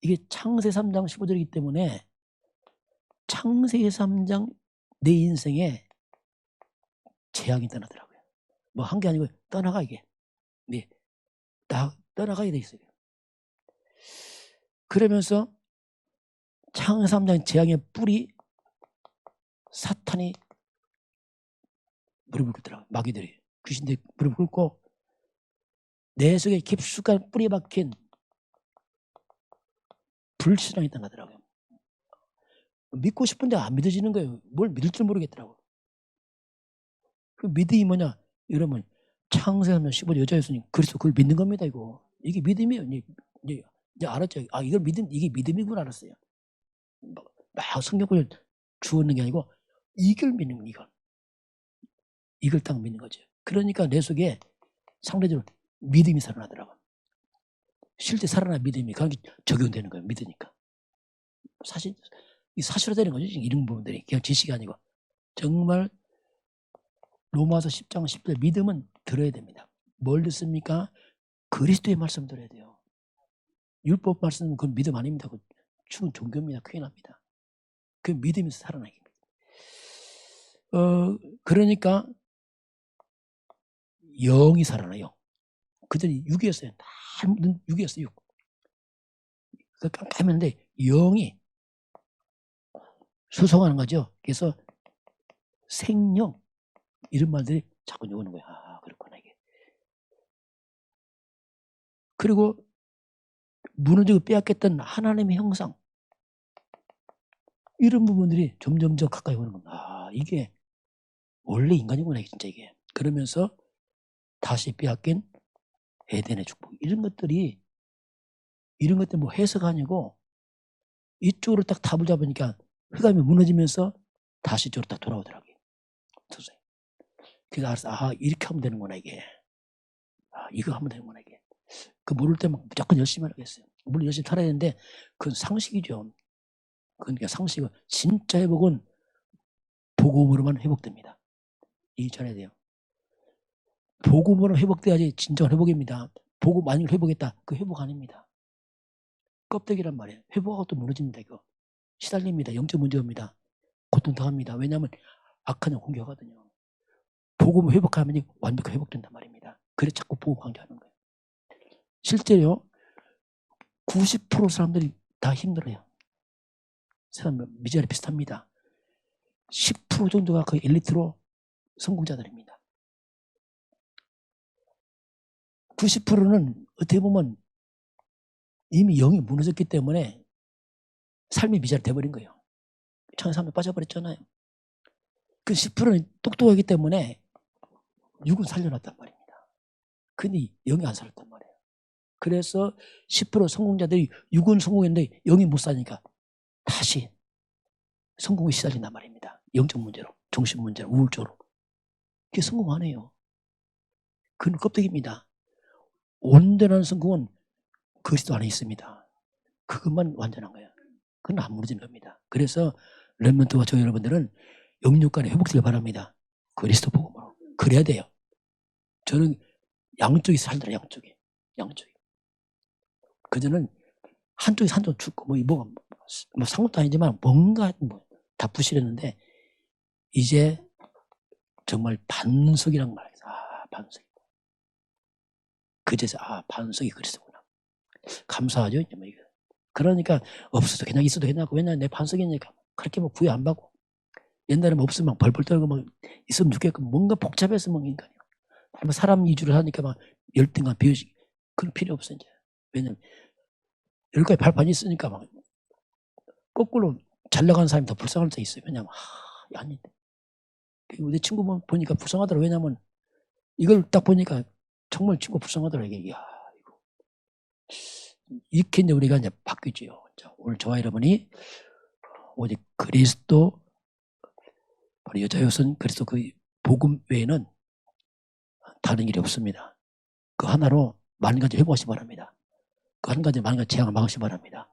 Speaker 1: 이게 창세 3장 15절이기 때문에 창세기 3장 내 인생에 재앙이 떠나더라고요. 뭐 한 게 아니고 떠나가 이게. 네, 떠나가게 돼 있어요. 그러면서 창세 3장 재앙의 뿌리 사탄이 무릎을 꿇더라고요. 마귀들이 귀신들이 무릎을 꿇고 내 속에 깊숙한 뿌리 박힌 불신앙이 떠나더라고요. 믿고 싶은데 안 믿어지는 거예요. 뭘 믿을 줄 모르겠더라고요. 그 믿음이 뭐냐? 여러분 창세 3장 15절 여자였으니 그리스도 그걸 믿는 겁니다. 이게 믿음이에요. 이제 알았죠. 아, 이게 믿음이구나 알았어요. 막 성경을 주었는 게 아니고 이걸 믿는 거예요. 이걸 딱 믿는 거죠. 그러니까 내 속에 상대적으로 믿음이 살아나더라고요. 실제 살아난 믿음이 그게 적용되는 거예요. 믿으니까. 사실 사실화되는 거죠. 이런 부분들이 그냥 지식이 아니고 정말 로마서 10장 10절 믿음은 들어야 됩니다. 뭘 듣습니까? 그리스도의 말씀 들어야 돼요. 율법 말씀은 그건 믿음 아닙니다. 그건 죽은 종교입니다. 큰일 납니다. 그 믿음이 살아나게. 그러니까 영이 살아나요. 그들이 육이었어요. 다 육이었어요. 육. 깜깜했는데 영이 수송하는 거죠. 그래서 생명 이런 말들이 자꾸 나오는 거야. 아, 그렇구나 이게. 그리고 무너지고 빼앗겼던 하나님의 형상 이런 부분들이 점점 가까이 오는 겁니다. 아, 이게 원래 인간이구나 진짜 이게. 그러면서 다시 빼앗긴 에덴의 축복 이런 것들 뭐 해석 아니고 이쪽으로 딱 답을 잡으니까 흑암이 무너지면서 다시 이쪽으로 딱 돌아오더라고요. 그래서 알았어. 아, 이렇게 하면 되는구나 이게. 아, 이거 하면 되는구나 이게. 그 모를 때만 무조건 열심히 하겠어요. 물론 열심히 살아야 되는데 그건 상식이죠. 그러니까 상식은 진짜 회복은 복음으로만 회복됩니다. 이 전해야 돼요. 복음으로 회복돼야지 진정한 회복입니다. 복음 아니면 회복했다. 그 회복 아닙니다. 껍데기란 말이에요. 회복하고 또 무너집니다. 이거 시달립니다. 영적 문제입니다. 고통당합니다. 왜냐하면 악한 영 공격하거든요. 복음 회복하면 완벽하게 회복된단 말입니다. 그래서 자꾸 복음 강조하는 거예요. 실제로 90% 사람들이 다 힘들어요. 사람 미자리 비슷합니다. 10% 정도가 거의 엘리트로 성공자들입니다. 90%는 어떻게 보면 이미 영이 무너졌기 때문에 삶이 미자리 돼버린 거예요. 천에 3에 빠져버렸잖아요. 그 10%는 똑똑하기 때문에 육은 살려놨단 말입니다. 근데 영이 안 살았단 말이에요. 그래서 10% 성공자들이 육은 성공했는데 영이 못 사니까 다시 성공에 시달린단 말입니다. 영적 문제로, 정신 문제로, 우울적으로. 그게 성공 안 해요. 그건 껍데기입니다. 온전한 성공은 그리스도 안에 있습니다. 그것만 완전한 거예요. 그건 안 무너지는 겁니다. 그래서 렘넌트와 저 여러분들은 영육간에 회복되길 바랍니다. 그리스도 복음으로. 그래야 돼요. 저는 양쪽이 살더라. 양쪽이. 그전은 한쪽이 죽고 뭐가 상관도 아니지만 뭔가 다 부실했는데 이제 정말 반석이란 말이에요. 아, 반석. 그제서 반석이 그리스도구나. 감사하죠. 이제 뭐 이거. 그러니까 없어도 그냥 있어도 괜찮고 왜냐면 내 반석이니까 그렇게 뭐 구애 안 받고 옛날에 뭐 없으면 벌벌 떨고 막 있으면 좋겠고 뭔가 복잡해서 뭐 인간이요. 사람 위주로 하니까 막 열등감 비우식 그런 필요 없어 이제. 왜냐면 여기까지 발판이 있으니까 막 거꾸로 잘 나가는 사람이 더 불쌍할 때 있어요. 왜냐면 아닌데 내 친구 보니까 불쌍하더라. 왜냐면 이걸 딱 보니까 정말 친구 불쌍하더라. 이게 이거 이렇게 이제 우리가 이제 바뀌죠. 오늘 저와 여러분이 오직 그리스도 바로 여자여선 그리스도 그 복음 외에는 다른 일이 없습니다. 그 하나로 많은 가지 회복하시기 바랍니다. 그 한 가지 많은 재앙을 막으시 바랍니다.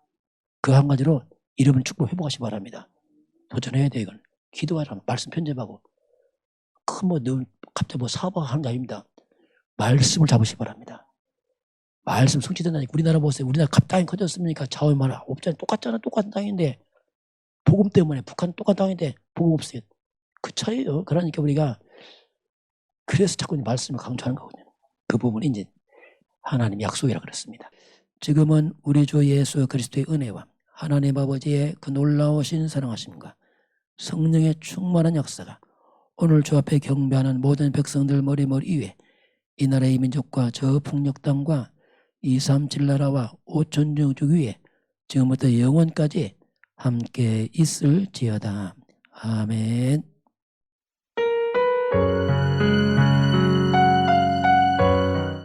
Speaker 1: 그 한 가지로 이름을 축복 회복하시 바랍니다. 도전해야 돼. 이건 기도하라. 말씀 편집하고 큰 갑자기 사업하는 게 아닙니다. 말씀을 잡으시 바랍니다. 말씀 성취된다니까. 우리나라 보세요. 우리나라 땅이 커졌습니까? 자원이 많아. 없잖아요. 똑같잖아. 똑같은 땅인데 복음 때문에 북한 똑같은 땅인데 복음 없어요. 그 차이예요. 그러니까 우리가 그래서 자꾸 말씀을 강조하는 거거든요. 그 부분이 이제 하나님 약속이라 그랬습니다. 지금은 우리 주 예수 그리스도의 은혜와 하나님 아버지의 그 놀라우신 사랑하심과 성령의 충만한 역사가 오늘 주 앞에 경배하는 모든 백성들 머리머리 위에 이 나라의 민족과 저 북녘 땅과 237 나라와 5천 종족 위에 지금부터 영원까지 함께 있을지어다. 아멘.